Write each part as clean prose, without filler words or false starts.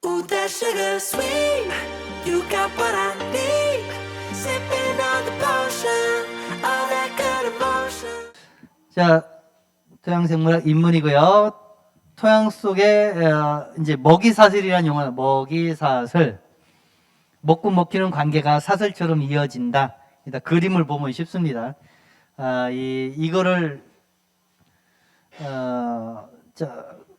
Ooh, that sugar sweet. You got what I need. Sipping on the potion. All that good emotion. 자, 토양생물학 입문이고요. 토양 속에 이제 먹이사슬이라는 용어는 먹이사슬. 먹고 먹히는 관계가 사슬처럼 이어진다. 일단 그림을 보면 쉽습니다. 이거를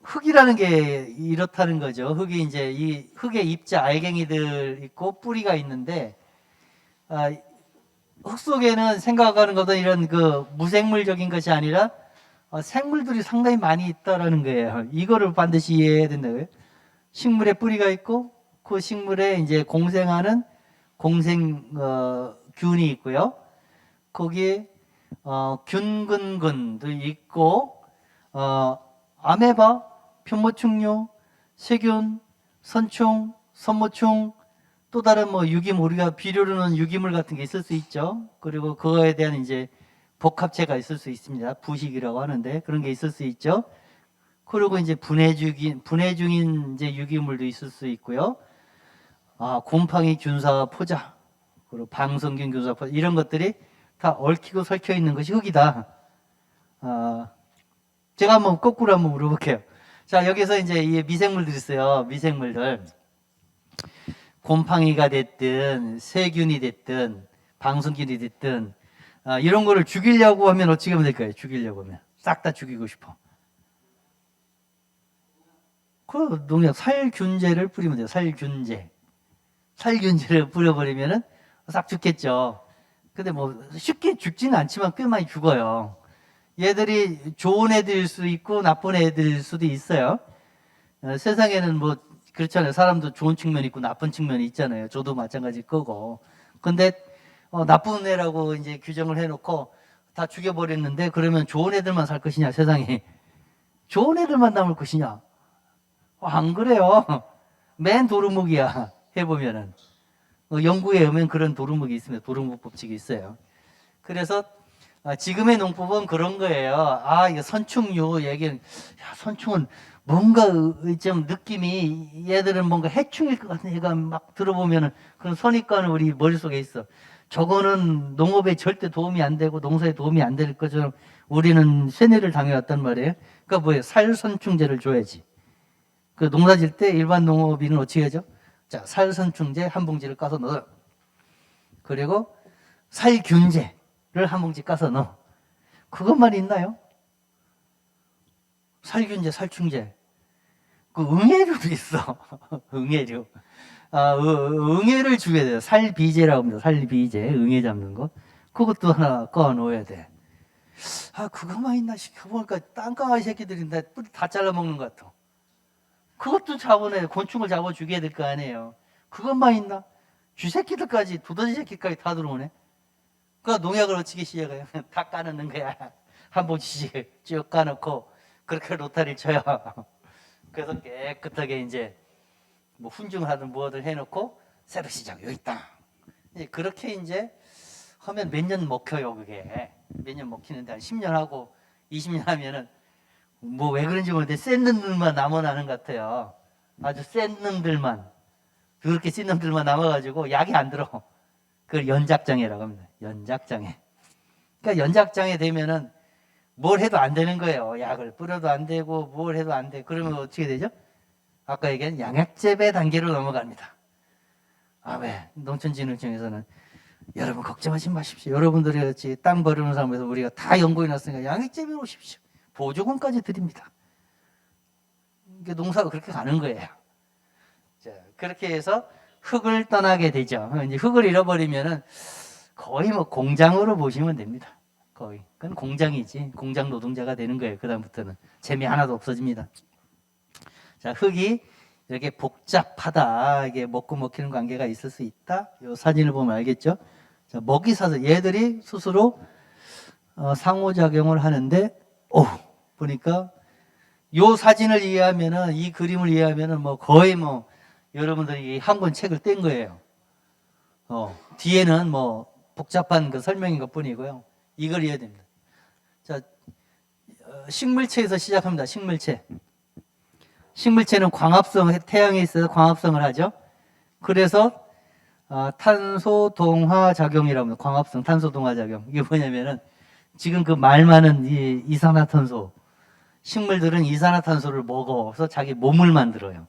흙이라는 게 이렇다는 거죠. 흙이 이제 이 흙의 입자 알갱이들 있고 뿌리가 있는데 흙 속에는 생각하는 것보다 이런 그 무생물적인 것이 아니라 생물들이 상당히 많이 있다라는 거예요. 이거를 반드시 이해해야 된다고요. 식물에 뿌리가 있고 그 식물에 이제 공생하는 균이 있고요. 거기에 균근근도 있고 아메바, 편모충류, 세균, 선충, 선모충, 또 다른 뭐 유기물, 우리가 비료로는 유기물 같은 게 있을 수 있죠. 그리고 그거에 대한 이제 복합체가 있을 수 있습니다. 부식이라고 하는데 그런 게 있을 수 있죠. 그리고 이제 분해 중인 이제 유기물도 있을 수 있고요. 곰팡이 균사 포자, 그리고 방성균 균사 포자 이런 것들이 다 얽히고 설켜 있는 것이 흙이다. 제가 한번 거꾸로 한번 물어볼게요. 자, 여기서 이제 이 미생물들 있어요. 미생물들. 곰팡이가 됐든 세균이 됐든 방성균이 됐든 이런 거를 죽이려고 하면 어떻게 하면 될까요? 죽이려고 하면 싹 다 죽이고 싶어. 그 농약 살균제를 뿌리면 돼요. 살균제를 뿌려버리면은 싹 죽겠죠. 근데 뭐 쉽게 죽지는 않지만 꽤 많이 죽어요. 얘들이 좋은 애들일 수 있고 나쁜 애들일 수도 있어요. 세상에는 뭐 그렇잖아요. 사람도 좋은 측면이 있고 나쁜 측면이 있잖아요. 저도 마찬가지일 거고. 근데 나쁜 애라고 이제 규정을 해놓고 다 죽여버렸는데 그러면 좋은 애들만 살 것이냐 세상에. 좋은 애들만 남을 것이냐. 안 그래요. 맨 도루묵이야. 해보면은 연구에 의하면 그런 도루묵이 있습니다. 도루묵 법칙이 있어요. 그래서 지금의 농법은 그런 거예요. 이거 선충류 얘기는, 선충은 뭔가 좀 느낌이 얘들은 뭔가 해충일 것 같은 애가 막 들어보면은 그런 선입관은 우리 머릿속에 있어. 저거는 농업에 절대 도움이 안 되고 농사에 도움이 안 될 것처럼 우리는 세뇌를 당해왔단 말이에요. 그러니까 뭐예요? 살선충제를 줘야지. 그 농사 질 때 일반 농업인은 어떻게 하죠? 자, 살선충제 한 봉지를 까서 넣어요. 그리고 살균제를 한 봉지 까서 넣어. 그것만 있나요? 살균제, 살충제. 그 응애류도 있어. 응애류. 응애를 줘야 돼요. 살비제라고 합니다. 살비제. 응애 잡는 거. 그것도 하나 꺼 놓아야 돼. 그것만 있나 싶어보니까 땅강아지 새끼들인데 뿌리 다 잘라먹는 것 같아. 그것도 잡아내. 곤충을 잡아 죽여야 될 거 아니에요. 그것만 있나? 쥐새끼들까지, 두더지 새끼까지 다 들어오네. 그 농약을 어떻게 시작해요? 다 까놓는 거야. 한 봉지씩 쭉 까놓고 그렇게 로타리를 쳐요. 그래서 깨끗하게 이제 뭐 훈증하든 뭐든 해놓고 새로 시작. 여기 있다. 그렇게 이제 하면 몇 년 먹혀요. 그게 몇 년 먹히는데 한 10년 하고 20년 하면은 뭐 왜 그런지 모르겠는데 센 놈들만 남아나는 것 같아요. 아주 센 놈들만, 그렇게 센 놈들만 남아가지고 약이 안 들어. 그걸 연작장애라고 합니다. 연작장애. 그러니까 연작장애 되면은 뭘 해도 안 되는 거예요. 약을 뿌려도 안 되고 뭘 해도 안 돼. 그러면 어떻게 되죠? 아까 얘기한 양액재배 단계로 넘어갑니다. 왜? 농촌진흥청에서는 여러분 걱정하지 마십시오. 여러분들이 같이 땅 버리는 사람에서 우리가 다 연구해 놨으니까 양액재배로 오십시오. 보조금까지 드립니다. 이게 농사가 그렇게 가는 거예요. 자, 그렇게 해서 흙을 떠나게 되죠. 이제 흙을 잃어버리면은 거의 뭐 공장으로 보시면 됩니다. 거의. 그건 공장이지. 공장 노동자가 되는 거예요. 그다음부터는. 재미 하나도 없어집니다. 자, 흙이 이렇게 복잡하다. 이게 먹고 먹히는 관계가 있을 수 있다. 이 사진을 보면 알겠죠? 자, 먹이사슬. 얘들이 스스로 상호작용을 하는데, 보니까 요 사진을 이해하면은, 이 그림을 이해하면은 뭐 거의 뭐 여러분들이 한 권 책을 뗀 거예요. 뒤에는 뭐 복잡한 그 설명인 것 뿐이고요. 이걸 이해해야 됩니다. 자, 식물체에서 시작합니다. 식물체. 식물체는 광합성, 태양에 있어서 광합성을 하죠. 그래서 탄소 동화 작용이라고 합니다. 광합성 탄소 동화 작용. 이게 뭐냐면은 지금 그 말 많은 이 이산화탄소, 식물들은 이산화탄소를 먹어서 자기 몸을 만들어요.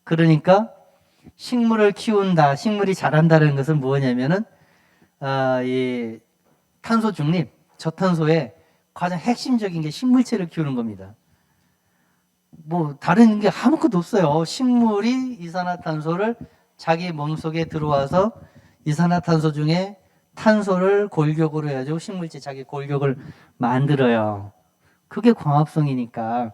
그러니까 식물을 키운다, 식물이 자란다는 것은 뭐냐면은 이 탄소 중립, 저탄소의 가장 핵심적인 게 식물체를 키우는 겁니다. 뭐 다른 게 아무것도 없어요. 식물이 이산화탄소를 자기 몸속에 들어와서 이산화탄소 중에 탄소를 골격으로 해가지고 식물체 자기 골격을 만들어요. 그게 광합성이니까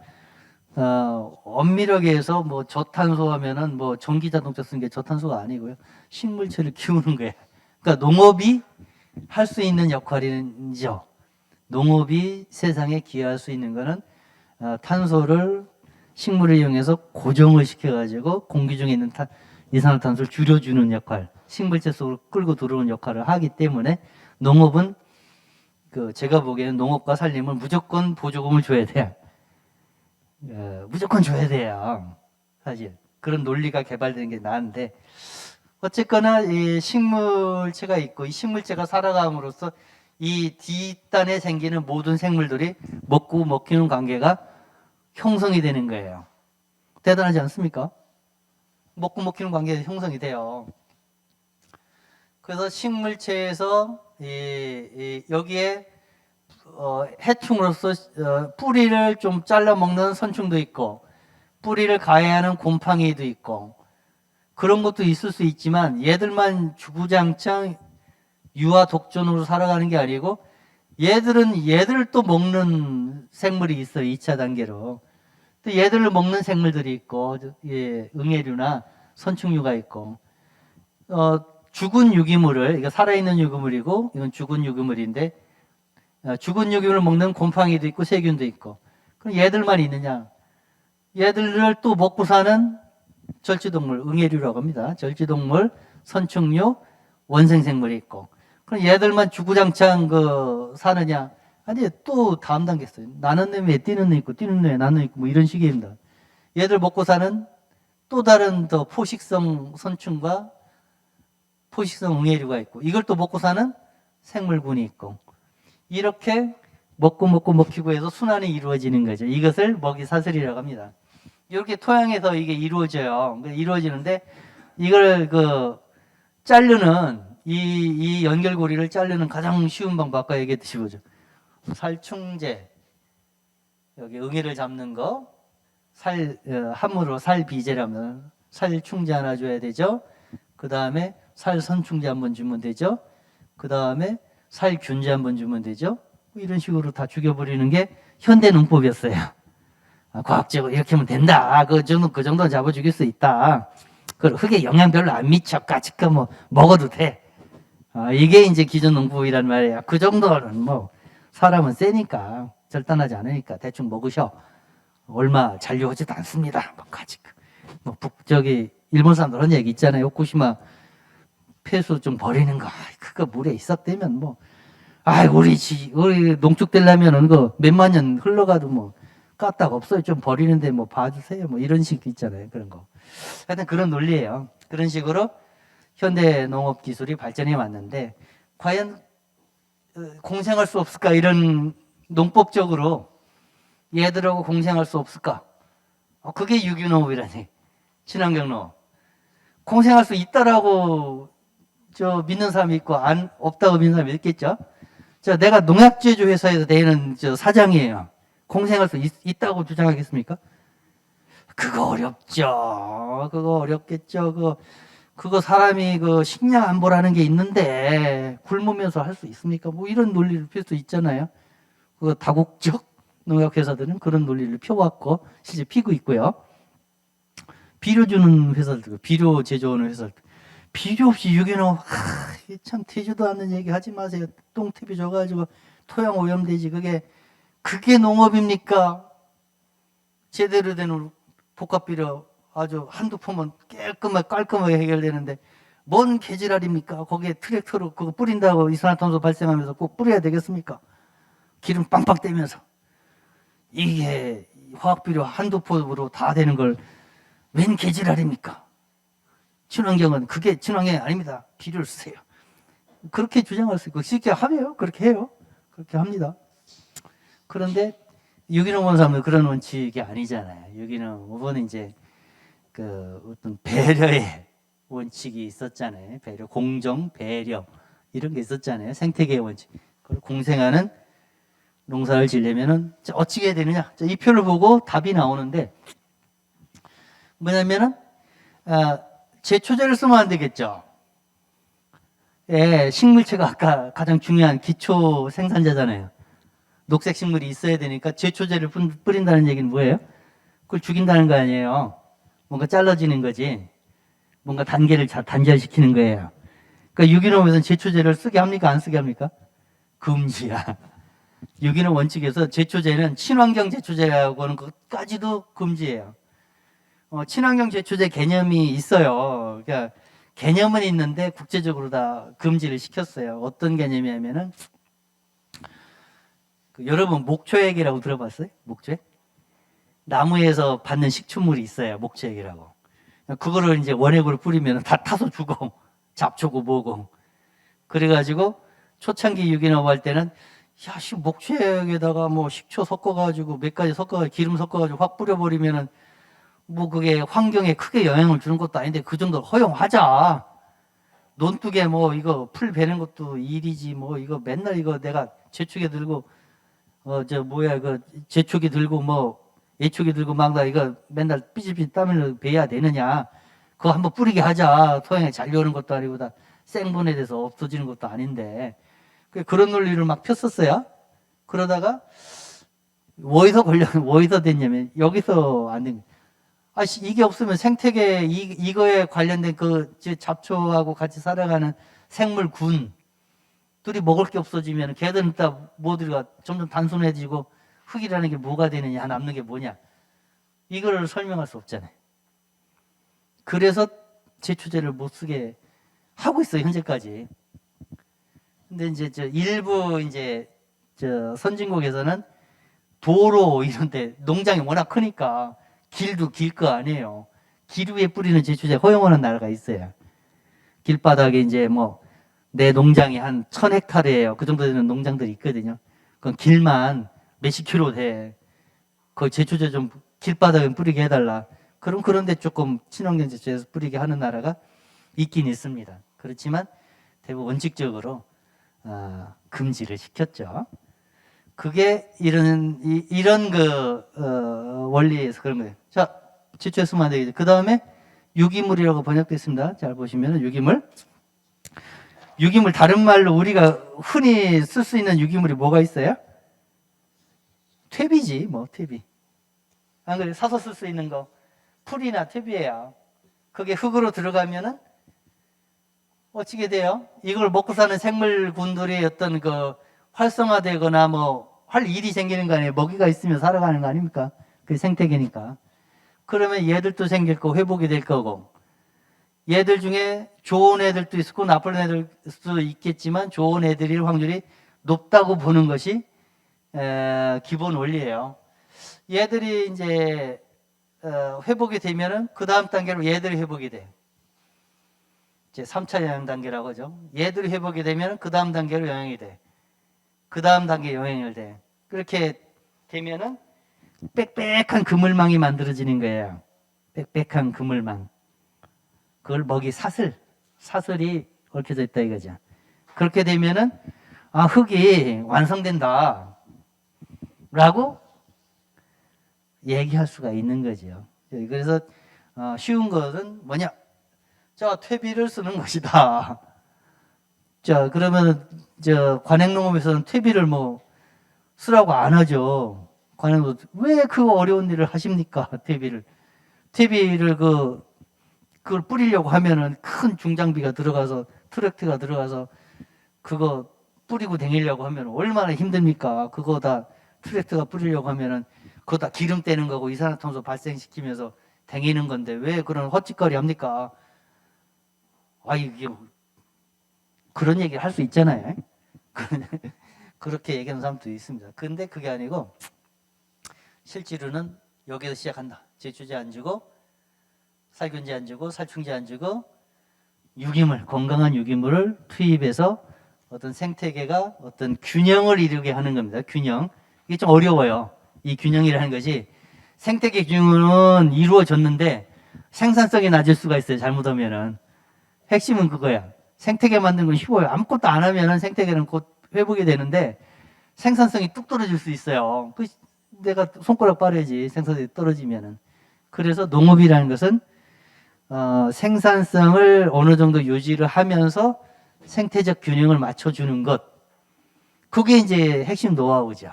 엄밀하게 해서 뭐 저탄소 하면은 뭐 전기자동차 쓰는 게 저탄소가 아니고요. 식물체를 키우는 거예요. 그러니까 농업이 할 수 있는 역할이죠. 농업이 세상에 기여할 수 있는 거는 탄소를 식물을 이용해서 고정을 시켜가지고 공기 중에 있는 이산화탄소를 줄여주는 역할, 식물체 속으로 끌고 들어오는 역할을 하기 때문에 농업은 제가 보기에는 농업과 산림은 무조건 보조금을 줘야 돼요. 무조건 줘야 돼요. 사실 그런 논리가 개발되는 게 나은데 어쨌거나 이 식물체가 있고 이 식물체가 살아감으로써 이 뒷단에 생기는 모든 생물들이 먹고 먹히는 관계가 형성이 되는 거예요. 대단하지 않습니까? 먹고 먹히는 관계가 형성이 돼요. 그래서 식물체에서 여기에 해충으로서 뿌리를 좀 잘라 먹는 선충도 있고 뿌리를 가해하는 곰팡이도 있고 그런 것도 있을 수 있지만 얘들만 주구장창 유아 독존으로 살아가는 게 아니고 얘들을 또 먹는 생물이 있어요. 2차 단계로. 또 얘들을 먹는 생물들이 있고 응애류나 선충류가 있고 죽은 유기물을, 이거 살아있는 유기물이고 이건 죽은 유기물인데 죽은 유기물을 먹는 곰팡이도 있고 세균도 있고 그럼 얘들만 있느냐? 얘들을 또 먹고 사는 절지동물, 응애류라고 합니다. 절지동물, 선충류, 원생생물이 있고 그럼 얘들만 주구장창 사느냐? 아니 또 다음 단계 있어요. 나는 놈에 뛰는 놈 있고 뛰는 놈에 나는 있고 뭐 이런 식입니다. 얘들 먹고 사는 또 다른 더 포식성 선충과 포식성 응애류가 있고 이걸 또 먹고 사는 생물군이 있고 이렇게 먹고 먹히고 해서 순환이 이루어지는 거죠. 이것을 먹이사슬이라고 합니다. 이렇게 토양에서 이게 이루어져요. 이루어지는데 이걸 자르는 이 연결고리를 자르는 가장 쉬운 방법 아까 얘기했듯이 보죠. 살충제, 여기 응애를 잡는 거, 함으로 살비제라면 살충제 하나 줘야 되죠. 그 다음에 살선충제 한번 주면 되죠. 그 다음에 살균제 한번 주면 되죠. 이런 식으로 다 죽여버리는 게 현대 농법이었어요. 과학적으로 이렇게 하면 된다. 그 정도는 잡아 죽일 수 있다. 흙에 영향 별로 안 미쳐. 까짓거 뭐 먹어도 돼. 이게 이제 기존 농법이란 말이에요. 그 정도는 뭐 사람은 세니까 절단하지 않으니까 대충 먹으셔. 얼마 잔류하지도 않습니다. 뭐 까짓거. 뭐 북쪽이 일본 사람들 하는 얘기 있잖아요. 후쿠시마 폐수 좀 버리는 거. 그거 물에 있었다면 뭐 우리 농축 되려면은 몇만 년 흘러가도 뭐 까딱 없어요. 좀 버리는데 뭐 봐주세요. 뭐 이런 식 있잖아요. 그런 거. 하여튼 그런 논리예요. 그런 식으로 현대 농업 기술이 발전해 왔는데 과연 공생할 수 없을까? 이런 농법적으로 얘들하고 공생할 수 없을까? 그게 유기농업이라니. 친환경 농업. 공생할 수 있다라고 믿는 사람이 있고 없다고 믿는 사람이 있겠죠. 내가 농약제조 회사에서 내는 사장이에요. 공생할 수 있다고 주장하겠습니까? 그거 어렵죠. 그거 어렵겠죠. 그거 사람이 식량 안보라는 게 있는데 굶으면서 할 수 있습니까? 뭐 이런 논리를 펼 수 있잖아요. 다국적 농약회사들은 그런 논리를 펴왔고 실제 피고 있고요. 비료 주는 회사들, 비료 제조하는 회사들, 비료 없이 유기농, 참 되지도 않는 얘기 하지 마세요. 똥탭이 져가지고 토양 오염되지. 그게 농업입니까? 제대로 된 복합비료 아주 한두 포면 깔끔하게 해결되는데 뭔 개지랄입니까? 거기에 트랙터로 그거 뿌린다고 이산화탄소 발생하면서 꼭 뿌려야 되겠습니까? 기름 빵빵 떼면서. 이게 화학비료 한두 포로 다 되는 걸 웬 개지랄입니까? 친환경은 그게 친환경이 아닙니다. 비료를 쓰세요. 그렇게 주장할 수 있고 쉽게 하면 그렇게 해요. 그렇게 합니다. 그런데 유기농 원사는 그런 원칙이 아니잖아요. 유기농은 이제 그 어떤 배려의 원칙이 있었잖아요. 배려, 공정, 배려 이런 게 있었잖아요. 생태계의 원칙. 그걸 공생하는 농사를 지려면은 어찌게 해야 되느냐? 이 표를 보고 답이 나오는데 뭐냐면은 제초제를 쓰면 안 되겠죠. 예, 식물체가 아까 가장 중요한 기초 생산자잖아요. 녹색 식물이 있어야 되니까 제초제를 뿌린다는 얘기는 뭐예요? 그걸 죽인다는 거 아니에요. 뭔가 잘라지는 거지. 뭔가 단계를 단절시키는 거예요. 그러니까 유기농에서는 제초제를 쓰게 합니까? 안 쓰게 합니까? 금지야. 유기농 원칙에서 제초제는 친환경 제초제라고 하는 것까지도 금지예요. 친환경 제초제 개념이 있어요. 그러니까 개념은 있는데 국제적으로 다 금지를 시켰어요. 어떤 개념이냐면은 여러분 목초액이라고 들어봤어요? 목초액? 나무에서 받는 식초물이 있어요. 목초액이라고. 그거를 이제 원액으로 뿌리면 다 타서 죽어. 잡초고 뭐고. 그래가지고 초창기 유기농 할 때는 야, 목초액에다가 뭐 식초 섞어가지고 몇 가지 섞어가지고 기름 섞어가지고 확 뿌려버리면은 뭐 그게 환경에 크게 영향을 주는 것도 아닌데 그 정도 허용하자. 논둑에 뭐 이거 풀 베는 것도 일이지 뭐 이거 맨날 이거 내가 제초기 들고 제초기 들고 뭐 예초기 들고 막 나 이거 맨날 삐질삐질 땀을 베야 되느냐. 그거 한번 뿌리게 하자. 토양에 잘 여는 것도 아니고 다 생분해 돼서 없어지는 것도 아닌데. 그런 논리를 막 폈었어요. 그러다가 어디서 됐냐면 여기서 안 된. 이게 없으면 생태계 이거에 관련된 그 잡초하고 같이 살아가는 생물군들이 먹을 게 없어지면 걔들은 다 모두가 점점 단순해지고 흙이라는 게 뭐가 되느냐, 남는 게 뭐냐. 이걸 설명할 수 없잖아요. 그래서 제초제를 못 쓰게 하고 있어요, 현재까지. 근데 이제 일부 선진국에서는 도로 이런데 농장이 워낙 크니까 길도 길 거 아니에요. 길 위에 뿌리는 제초제 허용하는 나라가 있어요. 길바닥에 이제 뭐 내 농장이 한 1000헥타르예요. 그 정도 되는 농장들이 있거든요. 그건 길만 몇십 킬로 돼. 그 제초제 좀 길바닥에 뿌리게 해달라. 그런데 조금 친환경 제초제에서 뿌리게 하는 나라가 있긴 있습니다. 그렇지만 대부분 원칙적으로 금지를 시켰죠. 그게 이런 원리에서 그런 거예요. 자, 제초제 쓰면 안 되겠죠. 그 다음에 유기물이라고 번역되어 있습니다. 잘 보시면 유기물 다른 말로 우리가 흔히 쓸 수 있는 유기물이 뭐가 있어요? 퇴비지, 뭐 퇴비. 안 그래? 사서 쓸 수 있는 거 풀이나 퇴비예요. 그게 흙으로 들어가면은 어찌게 돼요? 이걸 먹고 사는 생물군들이 어떤 활성화되거나 뭐 할 일이 생기는 거 아니에요? 먹이가 있으면 살아가는 거 아닙니까? 그게 생태계니까. 그러면 얘들도 생길 거고 회복이 될 거고 얘들 중에 좋은 애들도 있고 나쁜 애들도 있겠지만 좋은 애들일 확률이 높다고 보는 것이 기본 원리예요. 얘들이 이제 회복이 되면은 그 다음 단계로 얘들이 회복이 돼. 이제 3차 영향 단계라고 하죠. 얘들이 회복이 되면 그 다음 단계로 영향이 돼. 그 다음 단계 영향을 돼. 그렇게 되면은 빽빽한 그물망이 만들어지는 거예요. 빽빽한 그물망. 그걸 먹이 사슬이 얽혀져 있다 이거죠. 그렇게 되면은 흙이 완성된다 라고 얘기할 수가 있는 거죠. 그래서 쉬운 것은 뭐냐? 자, 퇴비를 쓰는 것이다. 자, 그러면 관행농업에서는 퇴비를 뭐 쓰라고 안 하죠. 관행농업 왜 그 어려운 일을 하십니까? 퇴비를 그걸 뿌리려고 하면은 큰 중장비가 들어가서 트랙터가 들어가서 그거 뿌리고 다니려고 하면 얼마나 힘듭니까? 그거 다 트랙터가 뿌리려고 하면은 그거 다 기름 떼는 거고 이산화탄소 발생시키면서 다니는 건데 왜 그런 헛짓거리 합니까? 이게 그런 얘기를 할 수 있잖아요. 그렇게 얘기하는 사람도 있습니다. 근데 그게 아니고 실제로는 여기서 시작한다. 제초제 안 주고 살균제 안 주고 살충제 안 주고 유기물, 건강한 유기물을 투입해서 어떤 생태계가 어떤 균형을 이루게 하는 겁니다. 균형. 이게 좀 어려워요. 이 균형이라는 것이 생태계 균형은 이루어졌는데 생산성이 낮을 수가 있어요. 잘못하면은. 핵심은 그거야. 생태계 만드는 건 쉬워요. 아무것도 안 하면은 생태계는 곧 회복이 되는데 생산성이 뚝 떨어질 수 있어요. 내가 손가락 빠르지 생산성이 떨어지면은. 그래서 농업이라는 것은 생산성을 어느 정도 유지를 하면서 생태적 균형을 맞춰주는 것. 그게 이제 핵심 노하우죠.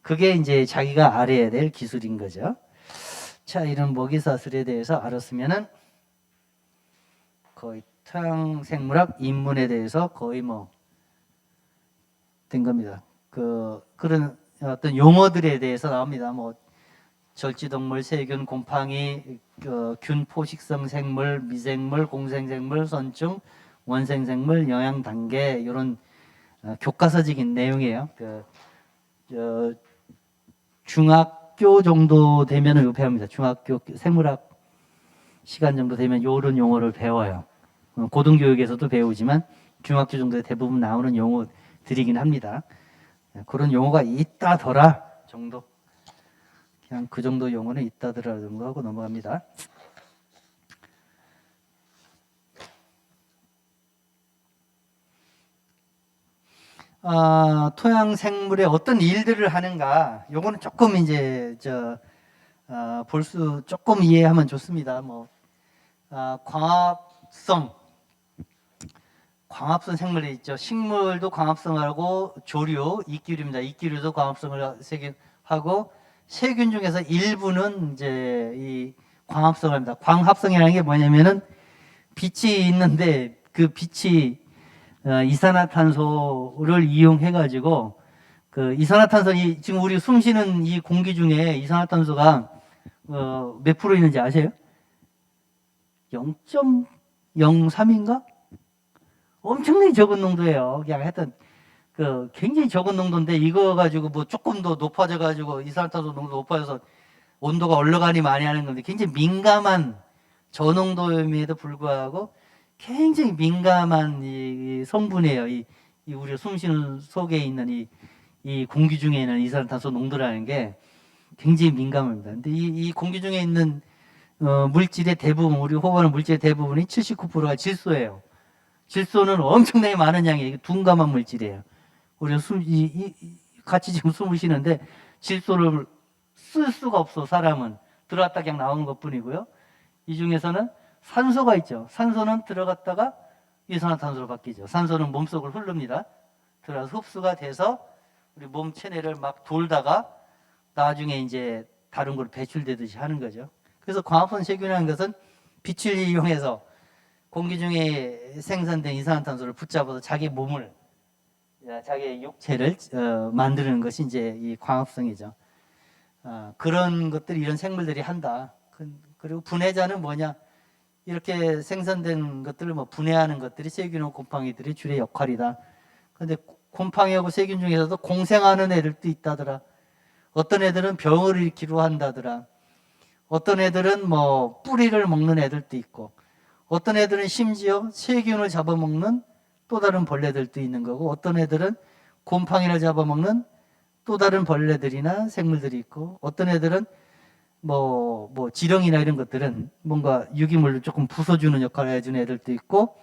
그게 이제 자기가 알아야 될 기술인 거죠. 자, 이런 먹이사슬에 대해서 알았으면은 거의 토양생물학 입문에 대해서 거의 뭐 된 겁니다. 그런 어떤 용어들에 대해서 나옵니다. 뭐 절지동물, 세균, 곰팡이, 균 포식성 생물, 미생물, 공생생물, 선충, 원생생물, 영양 단계 이런 교과서적인 내용이에요. 중학교 정도 되면은 이거 배웁니다. 중학교 생물학 시간 정도 되면 이런 용어를 배워요. 고등교육에서도 배우지만 중학교 정도에 대부분 나오는 용어들이긴 합니다. 그런 용어가 있다더라 정도. 그냥 그 정도 용어는 있다더라 정도 하고 넘어갑니다. 토양 생물의 어떤 일들을 하는가? 요거는 조금 이제 조금 이해하면 좋습니다. 광합성 생물이 있죠. 식물도 광합성하고 조류, 이끼류입니다. 이끼류도 광합성을 하고 세균 중에서 일부는 이제 이 광합성을 합니다. 광합성이라는 게 뭐냐면은 빛이 있는데 그 빛이 이산화탄소를 이용해 가지고 이산화탄소 지금 우리 숨쉬는 이 공기 중에 이산화탄소가 몇 프로 있는지 아세요? 0.03인가? 엄청나게 적은 농도예요. 그냥 하여튼 굉장히 적은 농도인데 이거 가지고 뭐 조금 더 높아져 가지고 이산화탄소 농도 높아져서 온도가 올라가니 많이 하는 건데 굉장히 민감한 저농도임에도 불구하고 굉장히 민감한 이 성분이에요. 이 우리가 숨쉬는 속에 있는 이 공기 중에 있는 이산화탄소 농도라는 게 굉장히 민감합니다. 근데 이 공기 중에 있는 물질의 대부분, 우리 호흡하는 물질의 대부분이 79%가 질소예요. 질소는 엄청나게 많은 양이에요. 둔감한 물질이에요. 우리가 같이 지금 숨을 쉬는데 질소를 쓸 수가 없어. 사람은 들어갔다 그냥 나오는 것뿐이고요. 이 중에서는 산소가 있죠. 산소는 들어갔다가 이산화탄소로 바뀌죠. 산소는 몸속을 흐릅니다. 들어가서 흡수가 돼서 우리 몸 체내를 막 돌다가 나중에 이제 다른 걸로 배출되듯이 하는 거죠. 그래서 광합성 세균이라는 것은 빛을 이용해서 공기 중에 생산된 이산화탄소를 붙잡아서 자기 몸을, 자기의 육체를 만드는 것이 이제 이 광합성이죠. 그런 것들이 이런 생물들이 한다. 그리고 분해자는 뭐냐? 이렇게 생산된 것들을 분해하는 것들이 세균하고 곰팡이들이 주의 역할이다. 그런데 곰팡이하고 세균 중에서도 공생하는 애들도 있다더라. 어떤 애들은 병을 일으키려 한다더라. 어떤 애들은 뿌리를 먹는 애들도 있고, 어떤 애들은 심지어 세균을 잡아먹는 또 다른 벌레들도 있는 거고, 어떤 애들은 곰팡이를 잡아먹는 또 다른 벌레들이나 생물들이 있고, 어떤 애들은 지렁이나 이런 것들은 뭔가 유기물을 조금 부숴주는 역할을 해주는 애들도 있고,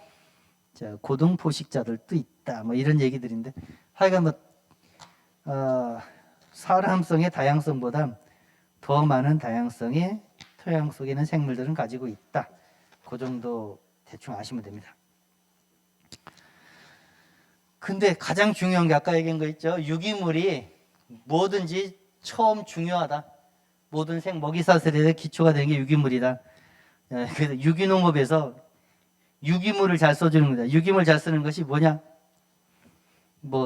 고등포식자들도 있다. 이런 얘기들인데, 하여간 사람성의 다양성보다 더 많은 다양성의 토양 속에 있는 생물들은 가지고 있다. 그 정도 대충 아시면 됩니다. 근데 가장 중요한 게 아까 얘기한 거 있죠. 유기물이 뭐든지 처음 중요하다. 모든 먹이사슬의 기초가 되는 게 유기물이다. 그래서 유기농업에서 유기물을 잘 써주는 겁니다. 유기물 잘 쓰는 것이 뭐냐?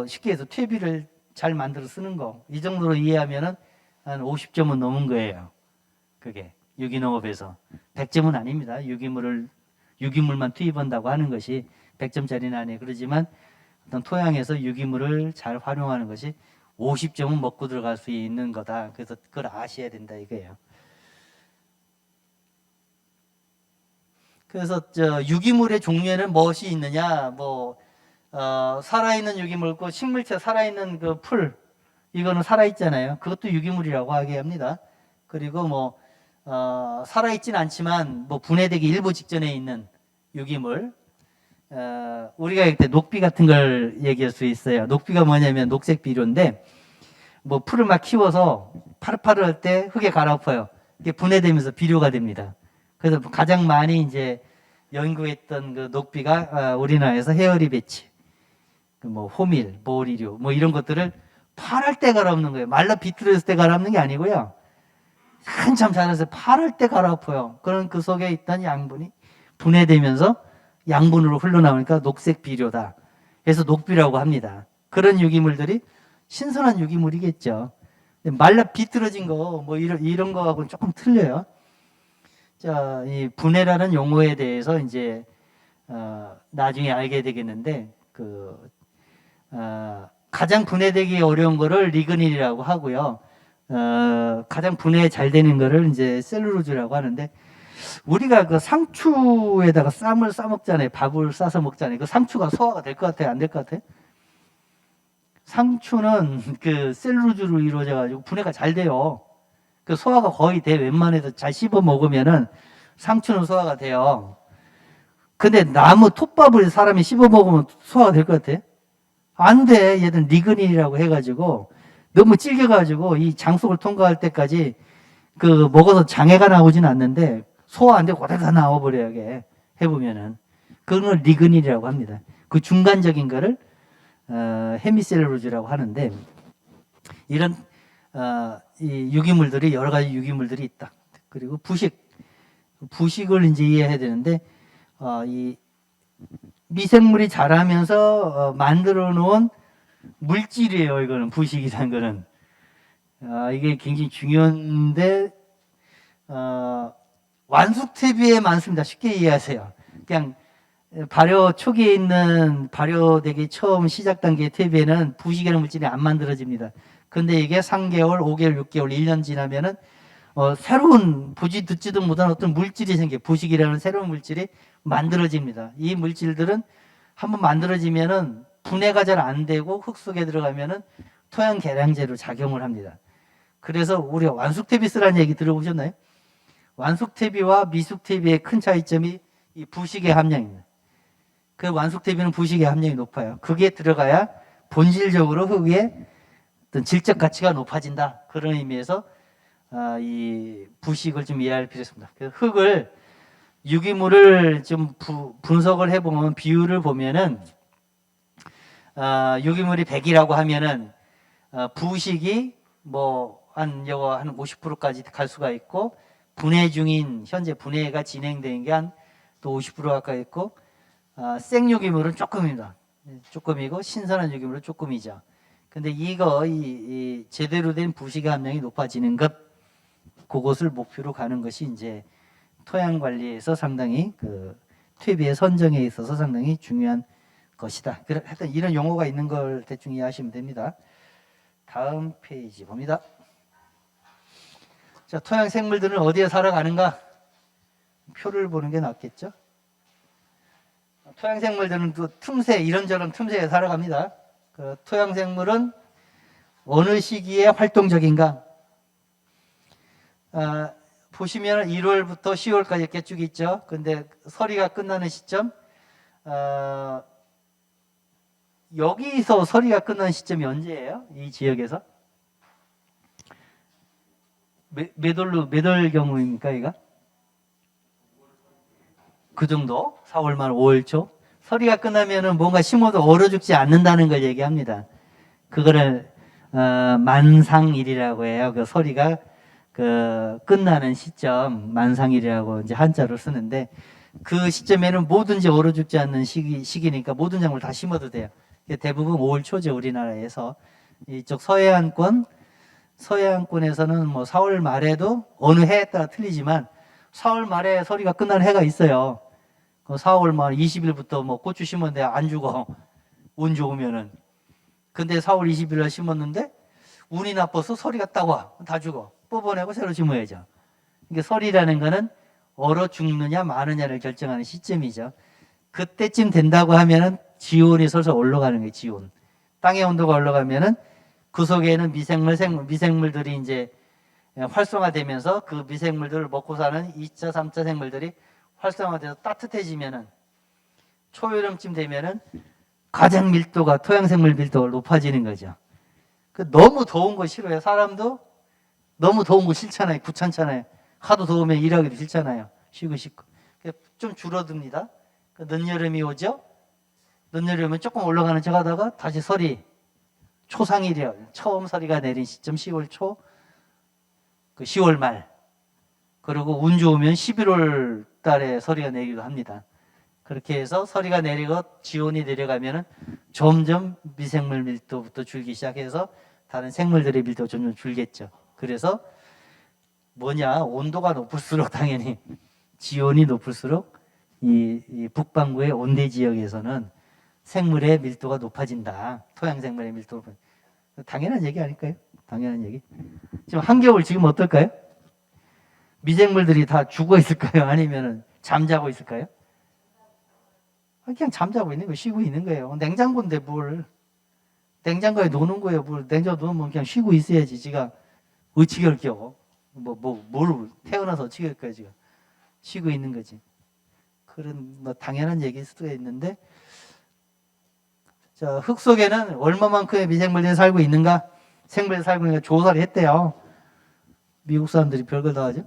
쉽게 해서 퇴비를 잘 만들어 쓰는 거. 이 정도로 이해하면은 한 50점은 넘은 거예요. 그게 유기농업에서 100점은 아닙니다. 유기물만 투입한다고 하는 것이 100점짜리는 아니에요. 그러지만 어떤 토양에서 유기물을 잘 활용하는 것이 50점은 먹고 들어갈 수 있는 거다. 그래서 그걸 아셔야 된다 이거예요. 그래서 유기물의 종류에는 무엇이 있느냐? 살아있는 유기물고 식물체 살아있는 그 풀, 이거는 살아있잖아요. 그것도 유기물이라고 하게 합니다. 그리고 살아있진 않지만 분해되기 일부 직전에 있는 유기물, 우리가 그때 녹비 같은 걸 얘기할 수 있어요. 녹비가 뭐냐면 녹색 비료인데 풀을 막 키워서 파릇파릇할 때 흙에 갈아엎어요. 이게 분해되면서 비료가 됩니다. 그래서 가장 많이 이제 연구했던 그 녹비가 우리나라에서 헤어리 배치, 호밀, 모리류 이런 것들을 파랄 때 갈아엎는 거예요. 말라 비틀어졌을 때 갈아엎는 게 아니고요. 한참 자라서 파랄 때 갈아엎어요. 그런 그 속에 있던 양분이 분해되면서 양분으로 흘러나오니까 녹색 비료다. 그래서 녹비라고 합니다. 그런 유기물들이 신선한 유기물이겠죠. 말라 비틀어진 거 이런 거하고는 조금 틀려요. 자, 이 분해라는 용어에 대해서 이제 나중에 알게 되겠는데 가장 분해되기 어려운 거를 리그닌이라고 하고요. 가장 분해 잘 되는 거를 이제 셀룰로즈라고 하는데, 우리가 그 상추에다가 쌈을 싸 먹잖아요. 밥을 싸서 먹잖아요. 그 상추가 소화가 될 것 같아요? 안 될 것 같아요? 상추는 그 셀룰로즈로 이루어져 가지고 분해가 잘 돼요. 그 소화가 거의 돼. 웬만해서 잘 씹어 먹으면은 상추는 소화가 돼요. 근데 나무 톱밥을 사람이 씹어 먹으면 소화가 될 것 같아? 안 돼. 얘는 리그닌이라고 해가지고 너무 질겨가지고 이 장 속을 통과할 때까지 먹어서 장애가 나오진 않는데 소화 안 되고 그대로 다 나와버려요. 해보면은. 그런 걸 리그닌이라고 합니다. 그 중간적인 거를 헤미셀룰로즈라고 하는데, 이런 이 유기물들이 여러 가지 유기물들이 있다. 그리고 부식을 이제 이해해야 되는데, 이 미생물이 자라면서 만들어 놓은 물질이에요. 이거는 부식이라는 거는 이게 굉장히 중요한데 완숙태비에 많습니다. 쉽게 이해하세요. 그냥 발효 초기에 있는 발효되기 처음 시작 단계의 퇴비에는 부식이라는 물질이 안 만들어집니다. 근데 이게 3개월, 5개월, 6개월, 1년 지나면은 새로운 보지 듣지도 못한 어떤 물질이 생겨요. 부식이라는 새로운 물질이 만들어집니다. 이 물질들은 한번 만들어지면은 분해가 잘 안 되고 흙 속에 들어가면은 토양 개량제로 작용을 합니다. 그래서 우리가 완숙태비스라는 얘기 들어보셨나요? 완숙태비와 미숙태비의 큰 차이점이 이 부식의 함량입니다. 그 완숙태비는 부식의 함량이 높아요. 그게 들어가야 본질적으로 흙의 어떤 질적 가치가 높아진다. 그런 의미에서 이 부식을 좀 이해할 필요가 있습니다. 그 흙을, 유기물을 좀 분석을 해보면, 비율을 보면은 유기물이 100이라고 하면은 부식이 한 50%까지 갈 수가 있고, 분해 중인, 현재 분해가 진행된 게 한 또 50% 가까이 있고, 생유기물은 조금입니다. 조금이고, 신선한 유기물은 조금이죠. 근데 이 제대로 된 부식의 함량이 높아지는 것, 그것을 목표로 가는 것이 이제 토양 관리에서 상당히 퇴비의 선정에 있어서 상당히 중요한 것이다. 하여튼 이런 용어가 있는 걸 대충 이해하시면 됩니다. 다음 페이지 봅니다. 자, 토양 생물들은 어디에 살아가는가? 표를 보는 게 낫겠죠? 토양 생물들은 또 이런저런 틈새에 살아갑니다. 토양 생물은 어느 시기에 활동적인가? 보시면 1월부터 10월까지 이렇게 쭉 있죠. 근데 서리가 끝나는 시점, 여기서 서리가 끝나는 시점이 언제예요? 이 지역에서? 몇 월 경우입니까, 이가? 그 정도? 4월 말 5월 초? 서리가 끝나면은 뭔가 심어도 얼어 죽지 않는다는 걸 얘기합니다. 그거를, 만상일이라고 해요. 그 서리가 끝나는 시점, 만상일이라고 이제 한자로 쓰는데, 그 시점에는 뭐든지 얼어 죽지 않는 시기니까 모든 작물 다 심어도 돼요. 대부분 5월 초죠, 우리나라에서. 이쪽 서해안권에서는 4월 말에도 어느 해에 따라 틀리지만 4월 말에 서리가 끝나는 해가 있어요. 4월 말 20일부터 고추 심었는데 안 죽어. 운 좋으면은. 근데 4월 20일에 심었는데 운이 나빠서 서리가 따와 다 죽어. 뽑아내고 새로 심어야죠. 이게 서리라는 거는 얼어 죽느냐 마느냐를 결정하는 시점이죠. 그때쯤 된다고 하면은 지온이 서서 올라가는 거예요. 지온. 땅의 온도가 올라가면은 그 속에는 미생물들이 이제 활성화되면서 그 미생물들을 먹고 사는 2차, 3차 생물들이 활성화돼서 따뜻해지면은 초여름쯤 되면은 가장 밀도가 토양생물 밀도가 높아지는 거죠. 너무 더운 거 싫어요. 사람도 너무 더운 거 싫잖아요. 귀찮잖아요. 하도 더우면 일하기도 싫잖아요. 쉬고 싶고. 좀 줄어듭니다. 늦여름이 오죠. 늦여름은 조금 올라가는 척 하다가 다시 서리 초상일이에요. 처음 서리가 내린 시점 10월 초, 10월 말. 그리고 운 좋으면 11월 달에 서리가 내리기도 합니다. 그렇게 해서 서리가 내리고 지온이 내려가면은 점점 미생물 밀도부터 줄기 시작해서 다른 생물들의 밀도가 점점 줄겠죠. 그래서 온도가 높을수록 당연히 지온이 높을수록 이 북반구의 온대 지역에서는 생물의 밀도가 높아진다. 토양 생물의 밀도가 당연한 얘기 아닐까요? 당연한 얘기. 지금 한겨울 지금 어떨까요? 미생물들이 다 죽어 있을까요? 아니면 잠자고 있을까요? 그냥 잠자고 있는 거예요. 쉬고 있는 거예요. 냉장고인데 뭘 냉장고에 놓는 거예요. 뭘 냉장고 놓으면 그냥 쉬고 있어야지. 지가 어찌 결겨. 뭘 태어나서 어찌 결까요? 지가 쉬고 있는 거지. 그런 당연한 얘기일 수도 있는데, 자, 흙 속에는 얼마만큼의 미생물들이 살고 있는가? 생물이 살고 있는가 조사를 했대요. 미국 사람들이 별걸 다 하죠.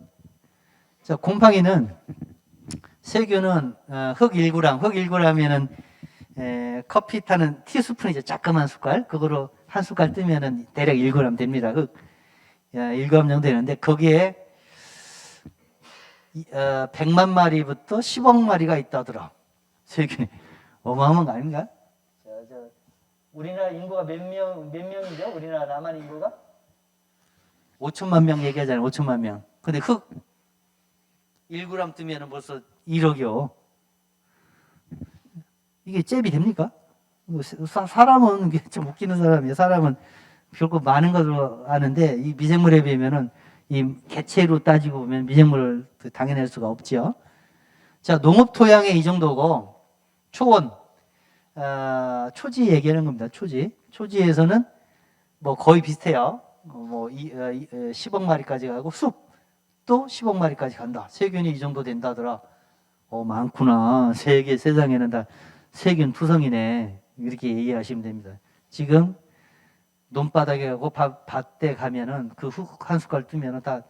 자, 곰팡이는 세균은 흙 1g, 흙 1g이면은 커피 타는 티스푼이죠. 자그만 숟갈. 그거로 한 숟갈 뜨면은 대략 1g 됩니다. 흙 1g 정도 되는데 거기에 100만 마리부터 10억 마리가 있다더라. 세균이. 어마어마한 거 아닌가? 우리나라 인구가 몇 명이죠? 우리나라 남한 인구가? 5천만 명 얘기하잖아요. 5천만 명. 근데 흙 1g 뜨면 벌써 1억이요. 이게 잽이 됩니까? 사람은 좀 웃기는 사람이에요. 사람은 결국 많은 것을 아는데 이 미생물에 비하면은 이 개체로 따지고 보면 미생물을 당해낼 수가 없죠. 자, 농업 토양에 이 정도고 초원, 초지 얘기하는 겁니다. 초지에서는 거의 비슷해요. 10억 마리까지 가고 숲도 10억 마리까지 간다. 세균이 이 정도 된다더라. 많구나. 세상에는 다 세균 투성이네. 이렇게 이해하시면 됩니다. 지금 논바닥에 가고 밭에 가면은 그 흙 한 숟갈 뜨면은 다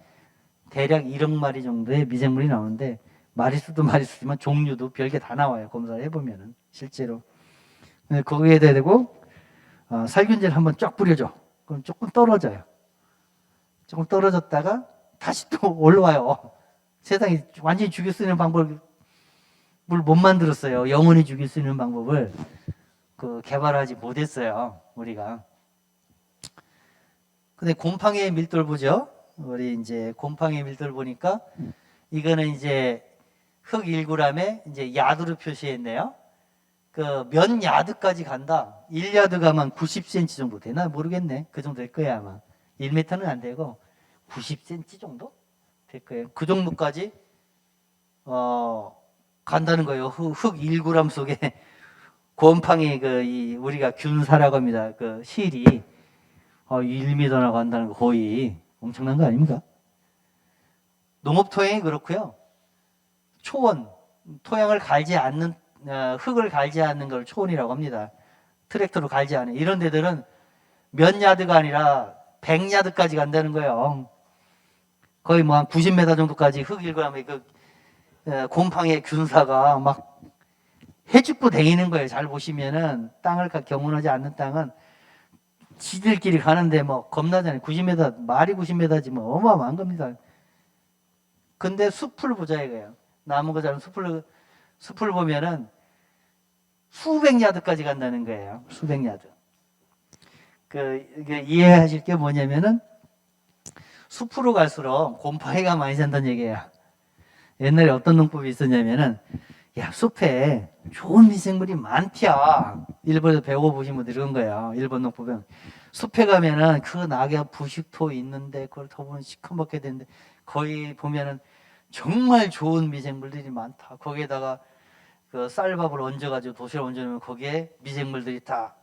대략 1억 마리 정도의 미생물이 나오는데 마리수도 마리수지만 종류도 별게 다 나와요. 검사를 해보면은 실제로. 거기에 대고 살균제를 한번 쫙 뿌려줘. 그럼 조금 떨어져요. 조금 떨어졌다가 다시 또 올라와요. 세상에 완전히 죽일 수 있는 방법을 못 만들었어요. 영원히 죽일 수 있는 방법을 개발하지 못했어요. 우리가. 근데 곰팡이의 밀도를 보죠. 우리 이제 곰팡이의 밀도를 보니까 이거는 이제 흙 1g에 이제 야드로 표시했네요. 몇 야드까지 간다. 1야드 가면 90cm 정도 되나 모르겠네. 그 정도 될 거야 아마. 1m는 안 되고 90cm 정도 될 거예요. 그 정도까지 간다는 거예요. 흙 1g 속에 곰팡이 우리가 균사라고 합니다. 실이 1m나 간다는 거 거의 엄청난 거 아닙니까? 농업 토양이 그렇고요. 초원, 토양을 갈지 않는 흙을 갈지 않는 걸 초원이라고 합니다. 트랙터로 갈지 않은 이런 데들은 몇 야드가 아니라 100야드까지 간다는 거예요. 거의 한 90m 정도까지 흙 1g에 곰팡이의 균사가 막 해죽고 다니는 거예요. 잘 보시면은 땅을 경운하지 않는 땅은 지들끼리 가는데 겁나잖아요. 90m, 말이 90m지 어마어마한 겁니다. 근데 숲을 보자 이거예요. 나무가 자른 숲을 보면은 수백 야드까지 간다는 거예요. 수백 야드. 이해하실 게 뭐냐면은 숲으로 갈수록 곰팡이가 많이 산다는 얘기예요. 옛날에 어떤 농법이 있었냐면은 숲에 좋은 미생물이 많디야. 일본에서 배워보신 분들이 그런 거예요. 일본 농법은 숲에 가면은 그 낙엽 부식토 있는데 그걸 더 보면 시커멓게 되는데 거기 보면은 정말 좋은 미생물들이 많다. 거기에다가 그 쌀밥을 얹어가지고 도시락 얹어놓으면 거기에 미생물들이 다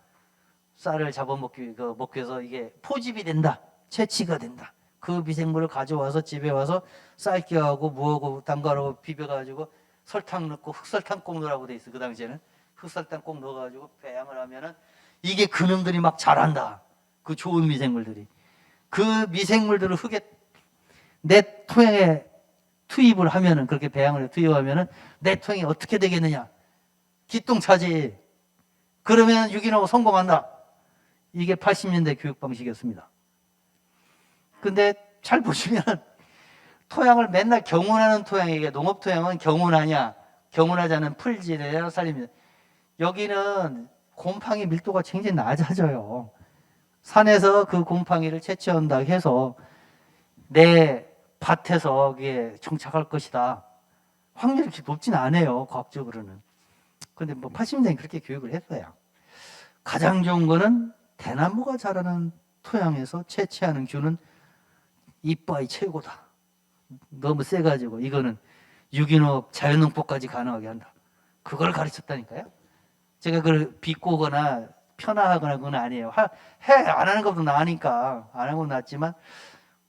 쌀을 잡아먹기 먹기 위해서 이게 포집이 된다. 채취가 된다. 그 미생물을 가져와서 집에 와서 쌀기하고 무하고 담가라고 비벼가지고 설탕 넣고 흑설탕 꼭 넣으라고 돼 있어. 그 당시에는 흑설탕 꼭 넣어가지고 배양을 하면은 이게 근음들이 막 자란다. 그 좋은 미생물들이. 그 미생물들을 흙에 내 토양에 투입을 하면은 그렇게 배양을 투입하면은 내 토양이 어떻게 되겠느냐? 기똥차지. 그러면 유기농 성공한다. 이게 80년대 교육 방식이었습니다. 근데 잘 보시면 토양을 맨날 경운하는 토양이게 농업 토양은 경운하냐? 경운하지 않은 풀지대로 살립니다. 여기는 곰팡이 밀도가 굉장히 낮아져요. 산에서 그 곰팡이를 채취한다 해서 내 밭에서 그게 정착할 것이다. 확률이 그렇게 높진 않아요, 과학적으로는. 근데 뭐 80년대에 그렇게 교육을 했어요. 가장 좋은 거는 대나무가 자라는 토양에서 채취하는 균은 이빠이 최고다. 너무 세가지고 이거는 유기농, 자연농법까지 가능하게 한다. 그걸 가르쳤다니까요. 제가 그걸 비꼬거나 편하거나 그건 아니에요. 안 하는 것도 나으니까 안 하고 낫지만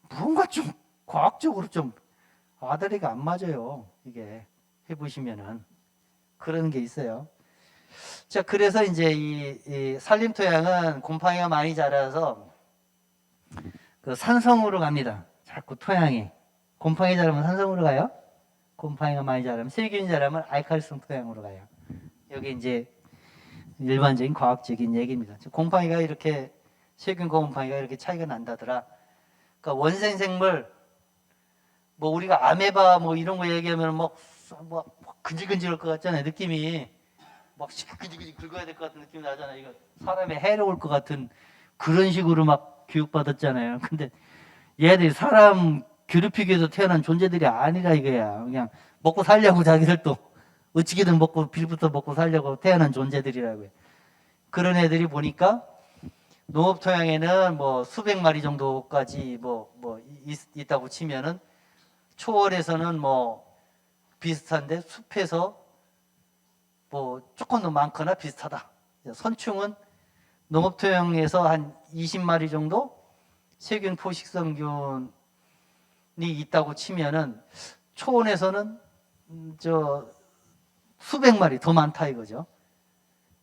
뭔가 좀 과학적으로 좀 아다리가 안 맞아요. 이게 해보시면은 그런 게 있어요. 자, 그래서 이제 이 산림 토양은 곰팡이가 많이 자라서 그 산성으로 갑니다. 자꾸 토양이 곰팡이 자라면 산성으로 가요. 곰팡이가 많이 자라면 세균이 자라면 알칼리성 토양으로 가요. 여기 이제 일반적인 과학적인 얘기입니다. 곰팡이가 이렇게 세균과 곰팡이가 이렇게 차이가 난다더라. 그러니까 원생 생물 뭐 우리가 아메바 뭐 이런 거 얘기하면 뭐 근질근질할 것 같잖아요. 느낌이 막 시큰지근지 긁어야 될 것 같은 느낌이 나잖아요. 이거 사람에 해로울 것 같은 그런 식으로 막 교육받았잖아요. 근데 얘들이 사람 괴롭히기 위해서 태어난 존재들이 아니라 이거야. 그냥 먹고 살려고 자기들도 어찌게든 먹고 빌부터 먹고 살려고 태어난 존재들이라고요. 그런 애들이 보니까 농업 토양에는 뭐 수백 마리 정도까지 있다고 치면은 초월에서는 뭐 비슷한데 숲에서 뭐 조금 더 많거나 비슷하다. 선충은 농업 토양에서 한 20마리 정도 세균 포식성균이 있다고 치면은 초원에서는 저 수백 마리 더 많다 이거죠.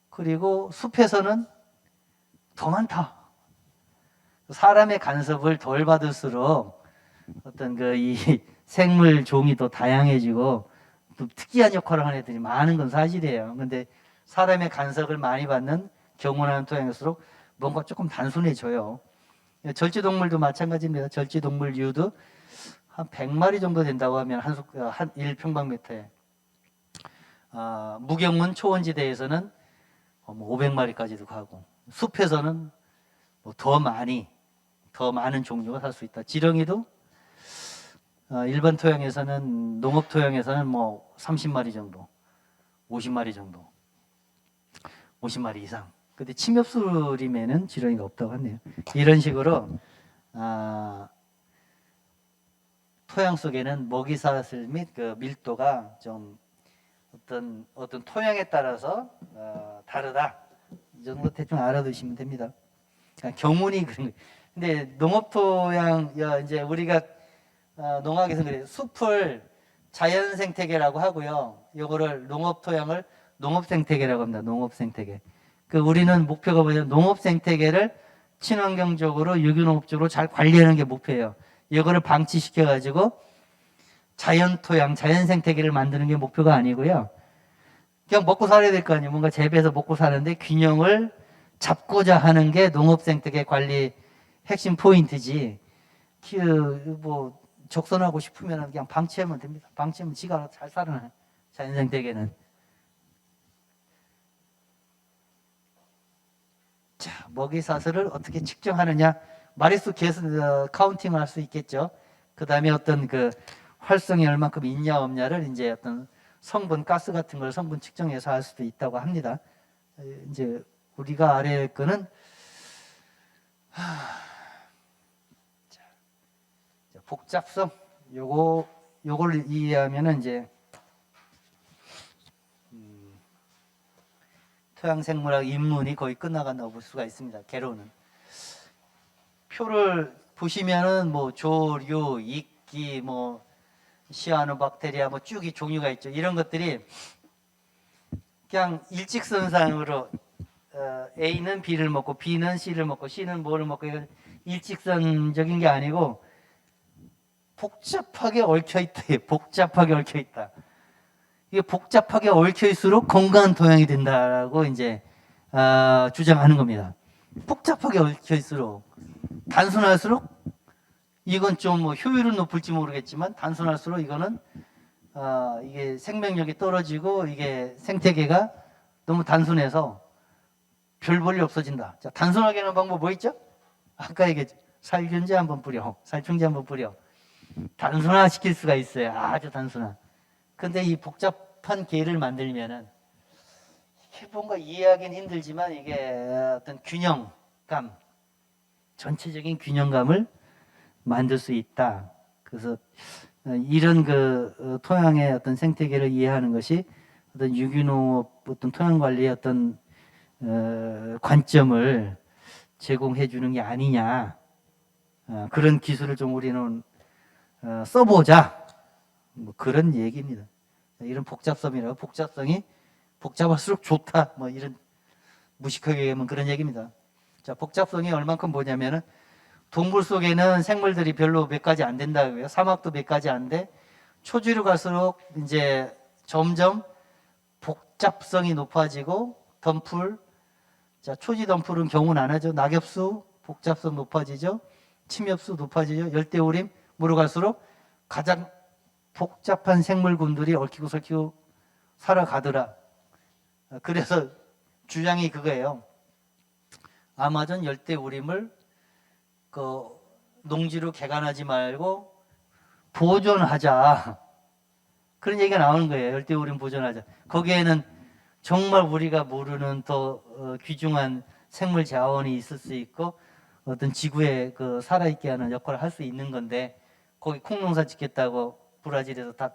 그리고 숲에서는 더 많다. 사람의 간섭을 덜 받을수록 어떤 그 이 생물 종이 더 다양해지고 또 특이한 역할을 하는 애들이 많은 건 사실이에요. 근데 사람의 간섭을 많이 받는 경운하는 토양일수록 뭔가 조금 단순해져요. 절지동물도 마찬가지입니다. 절지동물류도 한 100마리 정도 된다고 하면 한 1평방미터에 무경운 초원지대에서는 500마리까지도 가고 숲에서는 뭐 더 많은 종류가 살 수 있다. 지렁이도 일반 토양에서는 농업 토양에서는 뭐 30마리 정도, 50마리 정도, 50마리 이상. 근데 침엽수림에는 지렁이가 없다고 하네요. 이런 식으로 토양 속에는 먹이사슬 및 그 밀도가 좀 어떤 토양에 따라서 다르다. 이 정도 대충 알아두시면 됩니다. 경운이 그런 거예요. 근데 농업 토양 이제 우리가 농학에서 그래요. 숲을 자연 생태계라고 하고요. 이거를 농업 토양을 농업 생태계라고 합니다. 농업 생태계. 그 우리는 목표가 뭐냐면 농업 생태계를 친환경적으로 유기농업적으로 잘 관리하는 게 목표예요. 이거를 방치시켜 가지고 자연 토양, 자연 생태계를 만드는 게 목표가 아니고요. 그냥 먹고 살아야 될 거 아니에요. 뭔가 재배해서 먹고 사는데 균형을 잡고자 하는 게 농업 생태계 관리 핵심 포인트지. 뭐 적선하고 싶으면 그냥 방치하면 됩니다. 방치하면 지가 잘 살아나요. 자연 생태계는. 자, 먹이 사슬을 어떻게 측정하느냐? 마리수 카운팅을 할 수 있겠죠. 그 다음에 어떤 그 활성이 얼만큼 있냐 없냐를 이제 어떤 성분, 가스 같은 걸 성분 측정해서 할 수도 있다고 합니다. 이제 우리가 알아야 할 거는 복잡성 요걸 이해하면은 이제 토양생물학 입문이 거의 끝나간다고 볼 수가 있습니다. 개론은 표를 보시면은 뭐 조류, 이끼, 뭐 시아노박테리아 뭐 쭉이 종류가 있죠. 이런 것들이 그냥 일직선상으로 A는 B를 먹고 B는 C를 먹고 C는 뭐를 먹고 이건 일직선적인 게 아니고 복잡하게 얽혀 있다. 복잡하게 얽혀 있다. 이게 복잡하게 얽혀 있을수록 건강한 토양이 된다라고 이제 주장하는 겁니다. 복잡하게 얽혀 있을수록 단순할수록 이건 좀 뭐 효율은 높을지 모르겠지만 단순할수록 이거는 이게 생명력이 떨어지고 이게 생태계가 너무 단순해서 별 볼일 없어진다. 자, 단순하게 하는 방법 뭐 있죠? 아까 얘기했죠. 살균제 한번 뿌려, 살충제 한번 뿌려. 단순화시킬 수가 있어요. 아주 단순한. 근데 이 복잡한 계를 만들면은 이게 뭔가 이해하기는 힘들지만 이게 어떤 균형감, 전체적인 균형감을 만들 수 있다. 그래서 이런 그 토양의 어떤 생태계를 이해하는 것이 어떤 유기농업, 어떤 토양 관리의 어떤 관점을 제공해 주는 게 아니냐. 그런 기술을 좀 우리는 써보자. 뭐 그런 얘기입니다. 이런 복잡성이라고 복잡성이 복잡할수록 좋다. 뭐 이런 무식하게 얘기하면 그런 얘기입니다. 자, 복잡성이 얼만큼 뭐냐면은 동물 속에는 생물들이 별로 몇 가지 안 된다고요. 사막도 몇 가지 안 돼. 초지로 갈수록 이제 점점 복잡성이 높아지고 덤풀. 자, 초지 덤풀은 경우는 안 하죠. 낙엽수 복잡성 높아지죠. 침엽수 높아지죠. 열대우림 무로 갈수록 가장 복잡한 생물군들이 얽히고 설키고 살아가더라. 그래서 주장이 그거예요. 아마존 열대우림을 그 농지로 개간하지 말고 보존하자. 그런 얘기가 나오는 거예요. 열대우림 보존하자. 거기에는 정말 우리가 모르는 더 귀중한 생물 자원이 있을 수 있고 어떤 지구에 그 살아있게 하는 역할을 할 수 있는 건데 거기 콩농사 짓겠다고 브라질에서 다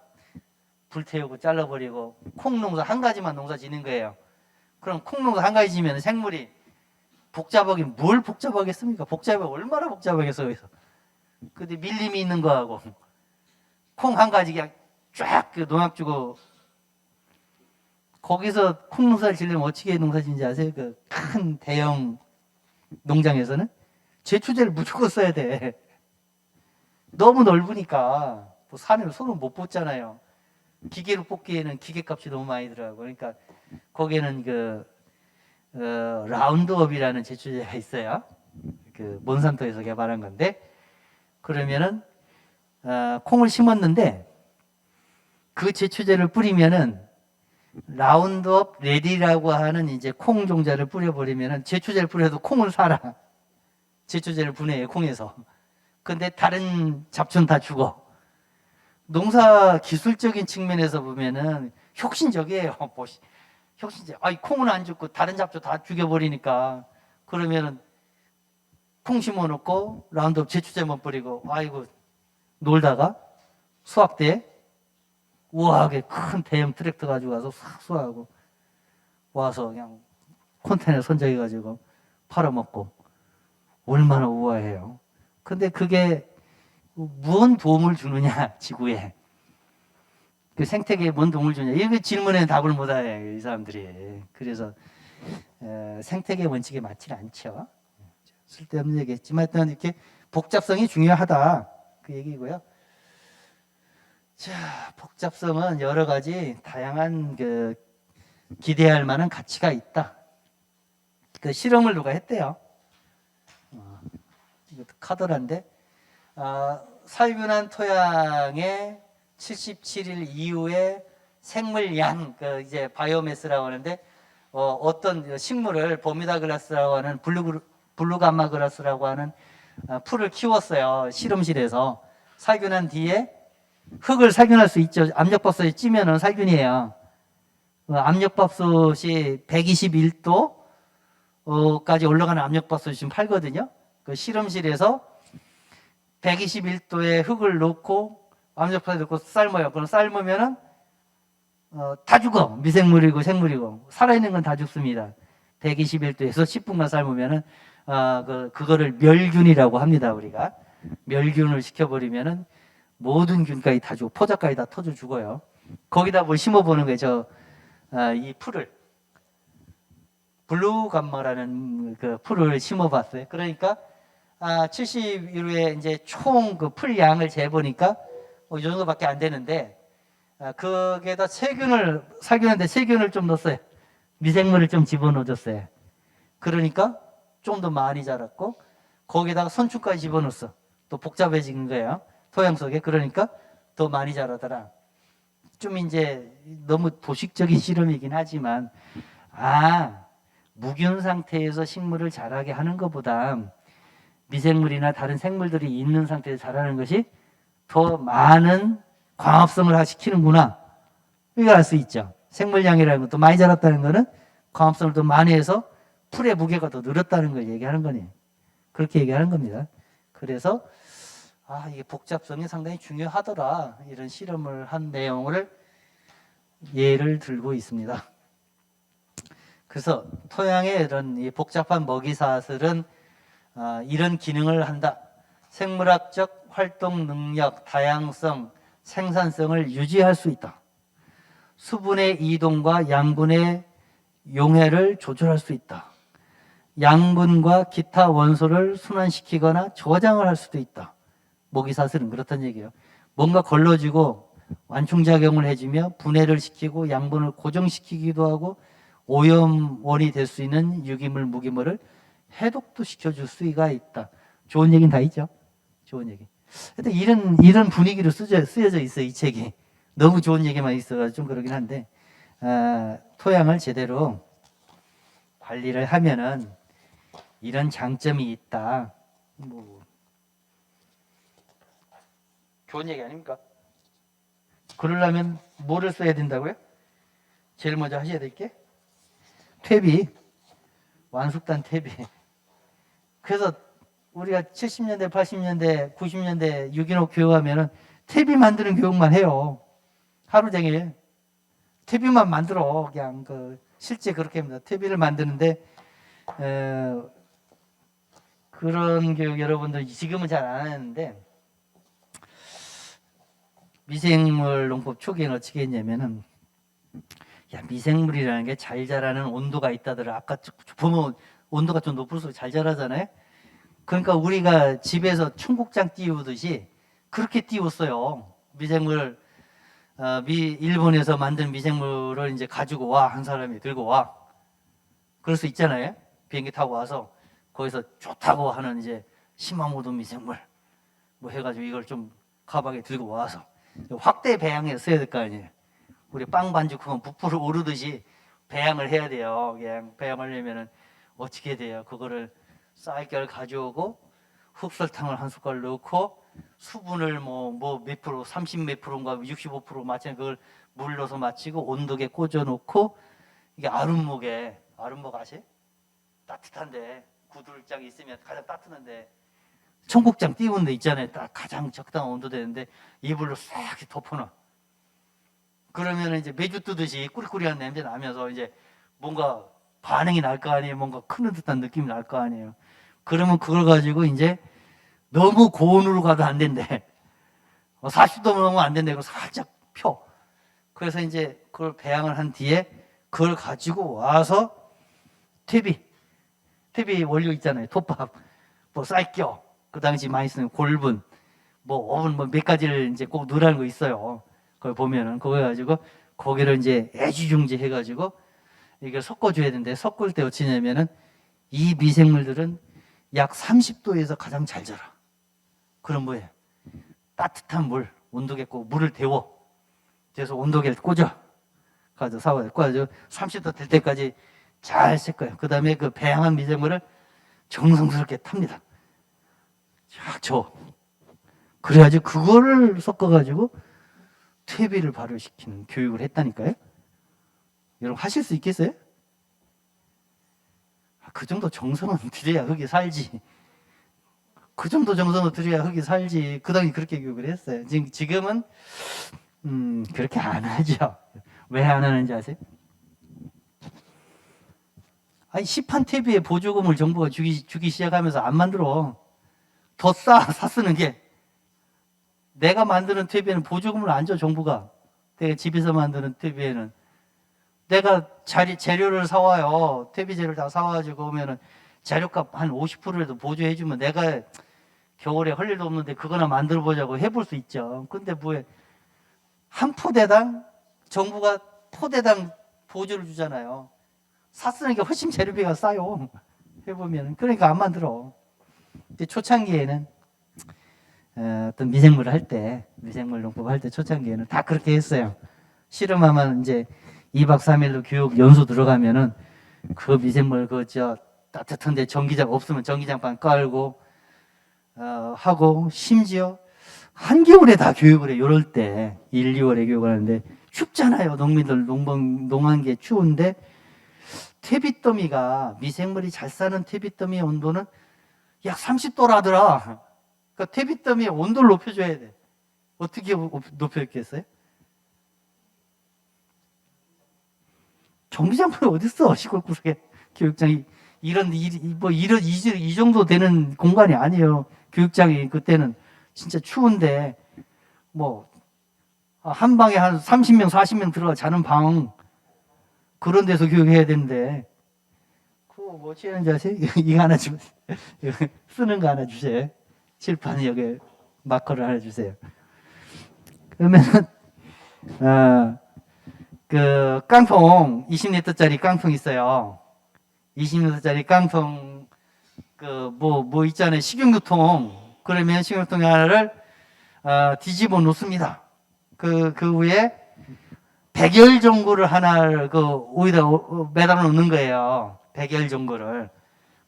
불태우고 잘라버리고 콩농사 한 가지만 농사 짓는 거예요. 그럼 콩농사 한 가지 지면 생물이 복잡하긴 뭘 복잡하겠습니까? 복잡하게 얼마나 복잡하겠어요. 그래서 근데 밀림이 있는 거하고 콩 한 가지 그냥 쫙 그 농약 주고 거기서 콩 농사를 지려면 어떻게 농사 짓는지 아세요? 그 큰 대형 농장에서는 제초제를 무조건 써야 돼. 너무 넓으니까 뭐 산을 손을 못 뽑잖아요. 기계로 뽑기에는 기계값이 너무 많이 들어가고 그러니까 거기에는 그 라운드업이라는 제초제가 있어요. 그 몬산토에서 개발한 건데 그러면은 콩을 심었는데 그 제초제를 뿌리면은 라운드업 레디라고 하는 이제 콩 종자를 뿌려버리면은 제초제를 뿌려도 콩은 살아. 제초제를 분해해 콩에서. 근데 다른 잡초는 다 죽어. 농사 기술적인 측면에서 보면은 혁신적이에요. 혁신적. 아이 콩은 안 죽고 다른 잡초 다 죽여버리니까 그러면은 콩 심어놓고 라운드업 제초제만 뿌리고 아이고 놀다가 수확 때 우아하게 큰 대형 트랙터 가지고 와서 싹 수확하고 와서 그냥 컨테이너 선적해가지고 팔아먹고 얼마나 우아해요. 근데 그게 무슨 도움을 주느냐 지구에 그 생태계에 뭔 도움을 주냐 이게 질문에 답을 못해 이 사람들이. 그래서 생태계 원칙에 맞지는 않죠. 쓸데없는 얘기했지만 일단 이렇게 복잡성이 중요하다 그 얘기고요. 자, 복잡성은 여러 가지 다양한 그 기대할 만한 가치가 있다. 그 실험을 누가 했대요. 이것도 카더라인데 살균한 토양에 77일 이후에 생물양 그 이제 바이오매스라고 하는데 어떤 식물을 버뮤다 그라스라고 하는 블루감마 그라스라고 하는 풀을 키웠어요. 실험실에서. 살균한 뒤에 흙을 살균할 수 있죠. 압력밥솥에 찌면은 살균이에요. 압력밥솥이 121도까지 올라가는 압력밥솥이 지금 팔거든요. 그 실험실에서 121도의 흙을 넣고 암석파에 넣고 삶아요. 그럼 삶으면은 다 죽어. 미생물이고 생물이고 살아있는 건 다 죽습니다. 121도에서 10분간 삶으면은 그거를 멸균이라고 합니다. 우리가 멸균을 시켜버리면은 모든 균까지 다 죽고 포자까지 다 터져 죽어요. 거기다 뭘 심어보는 거예요. 이 풀을 블루감마라는 그 풀을 심어봤어요. 그러니까 70일후에 이제 총 그 풀 양을 재보니까 이 정도밖에 안 되는데 거기에다 세균을 살균하는데 세균을 좀 넣었어요. 미생물을 좀 집어넣어줬어요. 그러니까 좀 더 많이 자랐고 거기다가 선충까지 집어넣었어. 또 복잡해진 거예요. 토양 속에. 그러니까 더 많이 자라더라. 좀 이제 너무 도식적인 실험이긴 하지만 무균 상태에서 식물을 자라게 하는 것보다 미생물이나 다른 생물들이 있는 상태에서 자라는 것이 더 많은 광합성을 시키는구나. 이걸 알 수 있죠. 생물량이라는 것도 많이 자랐다는 것은 광합성을 더 많이 해서 풀의 무게가 더 늘었다는 걸 얘기하는 거네요. 그렇게 얘기하는 겁니다. 그래서 이게 복잡성이 상당히 중요하더라. 이런 실험을 한 내용을 예를 들고 있습니다. 그래서 토양의 이런 이 복잡한 먹이사슬은 이런 기능을 한다. 생물학적 활동 능력, 다양성, 생산성을 유지할 수 있다. 수분의 이동과 양분의 용해를 조절할 수 있다. 양분과 기타 원소를 순환시키거나 저장을 할 수도 있다. 먹이사슬은 그렇다는 얘기예요. 뭔가 걸러지고 완충작용을 해주며 분해를 시키고 양분을 고정시키기도 하고 오염원이 될 수 있는 유기물, 무기물을 해독도 시켜줄 수가 있다. 좋은 얘기는 다 있죠. 좋은 얘기. 근데 이런 분위기로 쓰여져 있어, 이 책이. 너무 좋은 얘기만 있어가지고 좀 그러긴 한데, 토양을 제대로 관리를 하면은 이런 장점이 있다. 좋은 얘기 아닙니까? 그러려면 뭐를 써야 된다고요? 제일 먼저 하셔야 될 게 퇴비, 완숙단 퇴비. 그래서 우리가 70년대, 80년대, 90년대 유기농 교육하면은 퇴비 만드는 교육만 해요. 하루 종일 퇴비만 만들어. 그냥 실제 그렇게 합니다. 퇴비를 만드는데 그런 교육 여러분들 지금은 잘 안 하는데 미생물 농법 초기에는 어떻게 했냐면은 미생물이라는 게 잘 자라는 온도가 있다더라. 아까 보면 온도가 좀 높을수록 잘 자라잖아요. 그러니까 우리가 집에서 청국장 띄우듯이 그렇게 띄웠어요. 미생물 일본에서 만든 미생물을 이제 가지고 와. 한 사람이 들고 와. 그럴 수 있잖아요. 비행기 타고 와서 거기서 좋다고 하는 이제 시마모토 미생물 뭐 해가지고 이걸 좀 가방에 들고 와서 확대 배양해서 써야 될 거 아니에요. 우리 빵 반죽하면 부풀어 오르듯이 배양을 해야 돼요. 그냥 배양하려면은 어떻게 돼요? 그거를 쌀결 가져오고 흑설탕을 한 숟갈 넣고 수분을 뭐 몇 프로, 30 몇 프로인가 65% 맞추는 그걸 물 넣어서 맞추고 온도계 꽂아 놓고 이게 아름목 아세요? 따뜻한데 구들장이 있으면 가장 따뜻한데 청국장 띄우는 데 있잖아요. 딱 가장 적당한 온도 되는데 이불로 싹 덮어놔. 그러면 이제 매주 뜨듯이 꾸리꾸리한 냄새 나면서 이제 뭔가 반응이 날 거 아니에요. 뭔가 크는 듯한 느낌이 날 거 아니에요. 그러면 그걸 가지고 이제 너무 고온으로 가도 안 된대. 40도 넘으면 안 된대. 그럼 살짝 펴. 그래서 이제 그걸 배양을 한 뒤에 그걸 가지고 와서 퇴비 원료 있잖아요. 톱밥, 뭐 쌀겨, 그 당시 많이 쓰는 골분, 뭐 오븐 뭐 몇 가지를 이제 꼭 넣으라는 거 있어요. 그걸 보면은 그거 가지고 거기를 이제 애지중지 해가지고 이걸 섞어줘야 되는데 섞을 때 어찌냐면은 이 미생물들은 약 30도에서 가장 잘 자라. 그럼 뭐예요? 따뜻한 물, 온도계 꽂고 물을 데워. 그래서 온도계를 꽂아. 가지고 사와요. 꽂아서 30도 될 때까지 잘 쓸 거예요. 그 다음에 그 배양한 미생물을 정성스럽게 탑니다. 쫙 줘. 그래가지고 그거를 섞어가지고 퇴비를 발효시키는 교육을 했다니까요. 여러분 하실 수 있겠어요? 그 정도 정성은 들여야 흙이 살지. 그 정도 정성을 들여야 흙이 살지. 그동안 그렇게 교육을 했어요. 지금은 그렇게 안 하죠. 왜 안 하는지 아세요? 아니, 시판 퇴비에 보조금을 정부가 주기 시작하면서 안 만들어. 더 사 쓰는 게. 내가 만드는 퇴비에는 보조금을 안 줘, 정부가. 내가 집에서 만드는 퇴비에는. 내가 재료를 사와요. 퇴비 재료를 다 사와가지고 오면은 재료값 한 50%라도 보조해주면 내가 겨울에 할 일도 없는데 그거나 만들어 보자고 해볼 수 있죠. 근데 뭐해. 한 포대당 정부가 포대당 보조를 주잖아요. 사 쓰는 게 훨씬 재료비가 싸요. 해보면. 그러니까 안 만들어. 근데 초창기에는 어떤 미생물을 할 때, 미생물 농법 할 때 초창기에는 다 그렇게 했어요. 씨름하면 이제 2박 3일로 교육 연수 들어가면은 그 미생물 따뜻한데 전기장 없으면 전기장판 깔고 하고, 심지어 한겨울에 다 교육을 해. 요럴 때 1, 2월에 교육을 하는데 춥잖아요. 농민들 농한게 추운데 퇴비더미가, 미생물이 잘 사는 퇴비더미의 온도는 약 30도라더라. 그러니까 퇴비더미의 온도를 높여줘야 돼. 어떻게 높였겠어요? 전기장판이 어딨어, 시골 구석에. 교육장이 이 정도 되는 공간이 아니에요. 교육장이. 그때는 진짜 추운데 한 방에 한 30명 40명 들어가 자는 방, 그런 데서 교육해야 되는데, 그거 뭐 하는지 아세요? 이거 하나 주세요. 쓰는 거 하나 주세요. 칠판에 여기 마커를 하나 주세요. 그러면은 그 깡통 20리터짜리 깡통 있어요. 20리터짜리 깡통 뭐 있잖아요. 식용유통. 그러면 식용유통 하나를 뒤집어 놓습니다. 그 위에 백열 전구를 하나를 위에다 매달아 놓는 거예요. 백열 전구를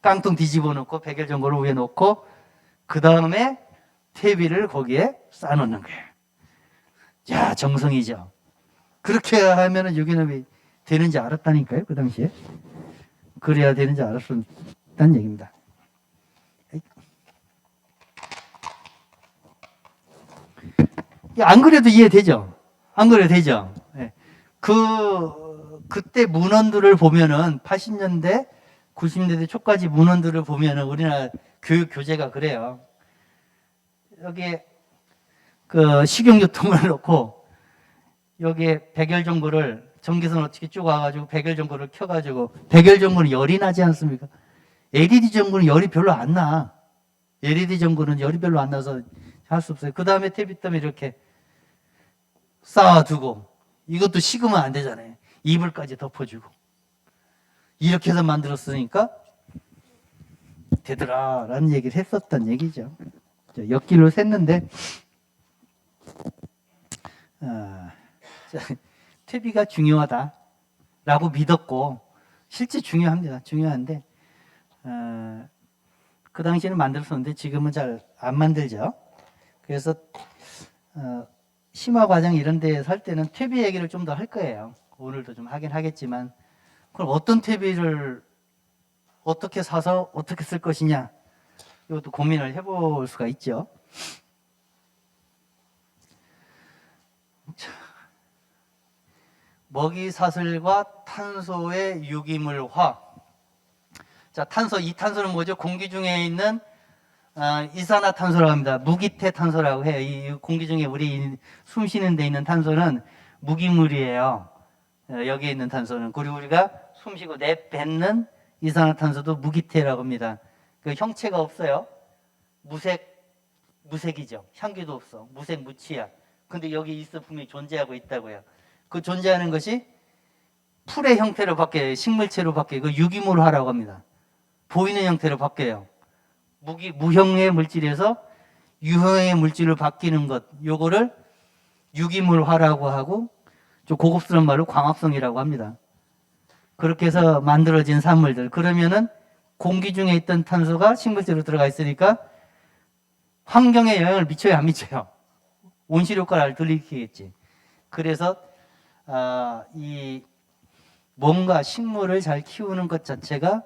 깡통 뒤집어 놓고 백열 전구를 위에 놓고 그 다음에 퇴비를 거기에 쌓아 놓는 거예요. 야, 정성이죠. 그렇게 하면은 유기농이 되는지 알았다니까요, 그 당시에. 그래야 되는지 알았다는 얘기입니다. 안 그래도 이해되죠? 안 그래도 되죠? 네. 그때 문헌들을 보면은 80년대, 90년대 초까지 문헌들을 보면은 우리나라 교육 교재가 그래요. 여기에 식용유통을 넣고 여기에 백열전구를 전기선 어떻게 쭉 와가지고 백열전구를 켜가지고, 백열전구는 열이 나지 않습니까? LED 전구는 열이 별로 안 나. LED 전구는 열이 별로 안 나서 할 수 없어요. 그 다음에 퇴비더미 이렇게 쌓아두고, 이것도 식으면 안 되잖아요. 이불까지 덮어주고. 이렇게 해서 만들었으니까 되더라 라는 얘기를 했었단 얘기죠. 엿길로 샜는데 퇴비가 중요하다라고 믿었고, 실제 중요합니다. 중요한데 그 당시에는 만들었었는데 지금은 잘 안 만들죠. 그래서 심화 과정 이런 데 살 때는 퇴비 얘기를 좀 더 할 거예요. 오늘도 좀 하긴 하겠지만, 그럼 어떤 퇴비를 어떻게 사서 어떻게 쓸 것이냐, 이것도 고민을 해볼 수가 있죠. 먹이 사슬과 탄소의 유기물화. 자, 탄소, 이 탄소는 뭐죠? 공기 중에 있는 이산화탄소라고 합니다. 무기태 탄소라고 해요. 이 공기 중에 우리 숨 쉬는 데 있는 탄소는 무기물이에요. 여기에 있는 탄소는. 그리고 우리가 숨 쉬고 내뱉는 이산화탄소도 무기태라고 합니다. 그 형체가 없어요. 무색이죠. 향기도 없어. 무색 무취야. 근데 여기 있어 분명히 존재하고 있다고요. 그 존재하는 것이 풀의 형태로 바뀌어요. 식물체로 바뀌어요. 그 유기물화라고 합니다. 보이는 형태로 바뀌어요. 무형의 물질에서 유형의 물질로 바뀌는 것, 요거를 유기물화라고 하고, 좀 고급스러운 말로 광합성이라고 합니다. 그렇게 해서 만들어진 산물들. 그러면은 공기 중에 있던 탄소가 식물체로 들어가 있으니까 환경에 영향을 미쳐요, 안 미쳐요? 온실 효과를 들이키겠지. 그래서 이 뭔가 식물을 잘 키우는 것 자체가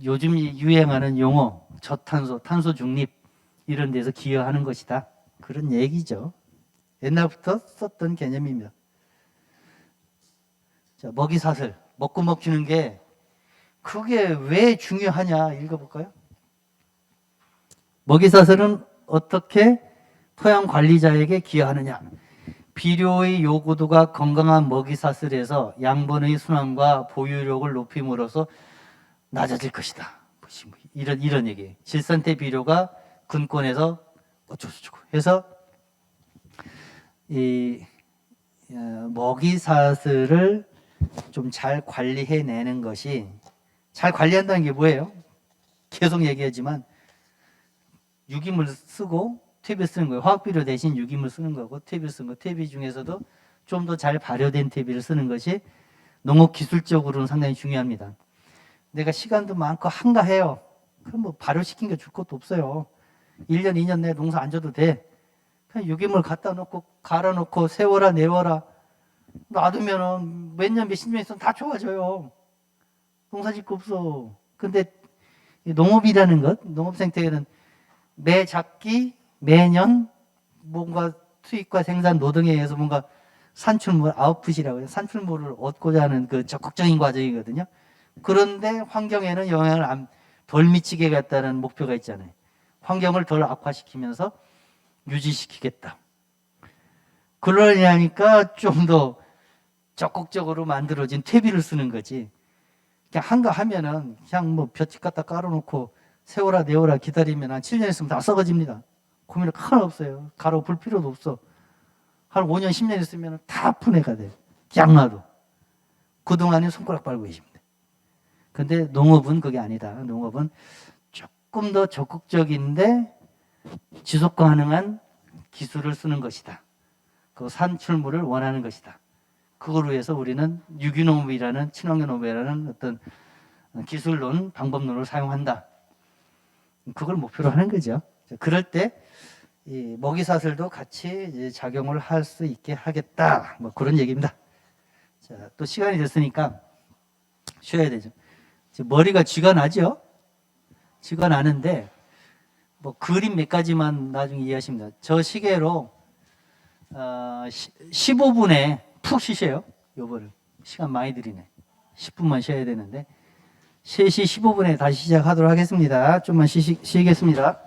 요즘 유행하는 용어, 저탄소, 탄소 중립 이런 데서 기여하는 것이다. 그런 얘기죠. 옛날부터 썼던 개념입니다. 자, 먹이사슬, 먹고 먹히는 게 그게 왜 중요하냐 읽어볼까요? 먹이사슬은 어떻게 토양 관리자에게 기여하느냐? 비료의 요구도가 건강한 먹이사슬에서 양분의 순환과 보유력을 높임으로써 낮아질 것이다. 이런 얘기. 질산태 비료가 근권에서 어쩌고저쩌고 해서 이 먹이사슬을 좀 잘 관리해내는 것이, 잘 관리한다는 게 뭐예요? 계속 얘기하지만 유기물 쓰고 퇴비 쓰는 거예요. 화학비료 대신 유기물 쓰는 거고 퇴비 쓰는 거. 퇴비 중에서도 좀 더 잘 발효된 퇴비를 쓰는 것이 농업 기술적으로는 상당히 중요합니다. 내가 시간도 많고 한가해요. 그럼 뭐 발효시킨 게 줄 것도 없어요. 1년, 2년 내에 농사 안 져도 돼. 그냥 유기물 갖다 놓고 갈아 놓고 세워라 내워라 놔두면은 몇 년, 몇십 년 있으면 다 좋아져요. 농사 짓 거 없어. 근데 농업이라는 것, 농업 생태계는 매 작기, 매년 뭔가 수익과 생산 노동에 의해서 뭔가 산출물, 아웃풋이라고 해요. 산출물을 얻고자 하는 그 적극적인 과정이거든요. 그런데 환경에는 영향을 덜 미치게 하겠다는 목표가 있잖아요. 환경을 덜 악화시키면서 유지시키겠다. 그러려니까 좀 더 적극적으로 만들어진 퇴비를 쓰는 거지. 그냥 한가하면은 그냥 뭐 볏짚 갖다 깔아놓고 세워라 내워라 기다리면 한 7년 있으면 다 썩어집니다. 고민을 하나 없어요. 가로 볼 필요도 없어. 한 5년, 10년 있으면 다 분해가 돼요. 그냥 놔도. 그동안에 손가락 빨고 계십니다. 근데 농업은 그게 아니다. 농업은 조금 더 적극적인데 지속 가능한 기술을 쓰는 것이다. 그 산출물을 원하는 것이다. 그걸 위해서 우리는 유기농업이라는 친환경농업이라는 어떤 기술론, 방법론을 사용한다. 그걸 목표로 하는 거죠. 그럴 때 이 먹이사슬도 같이 작용을 할 수 있게 하겠다. 뭐 그런 얘기입니다. 자, 또 시간이 됐으니까 쉬어야 되죠. 머리가 쥐가 나죠? 쥐가 나는데 뭐 그림 몇 가지만 나중에 이해하십니다. 저 시계로 15분에 푹 쉬세요. 요거를 시간 많이 드리네. 10분만 쉬어야 되는데 3시 15분에 다시 시작하도록 하겠습니다. 좀만 쉬겠습니다.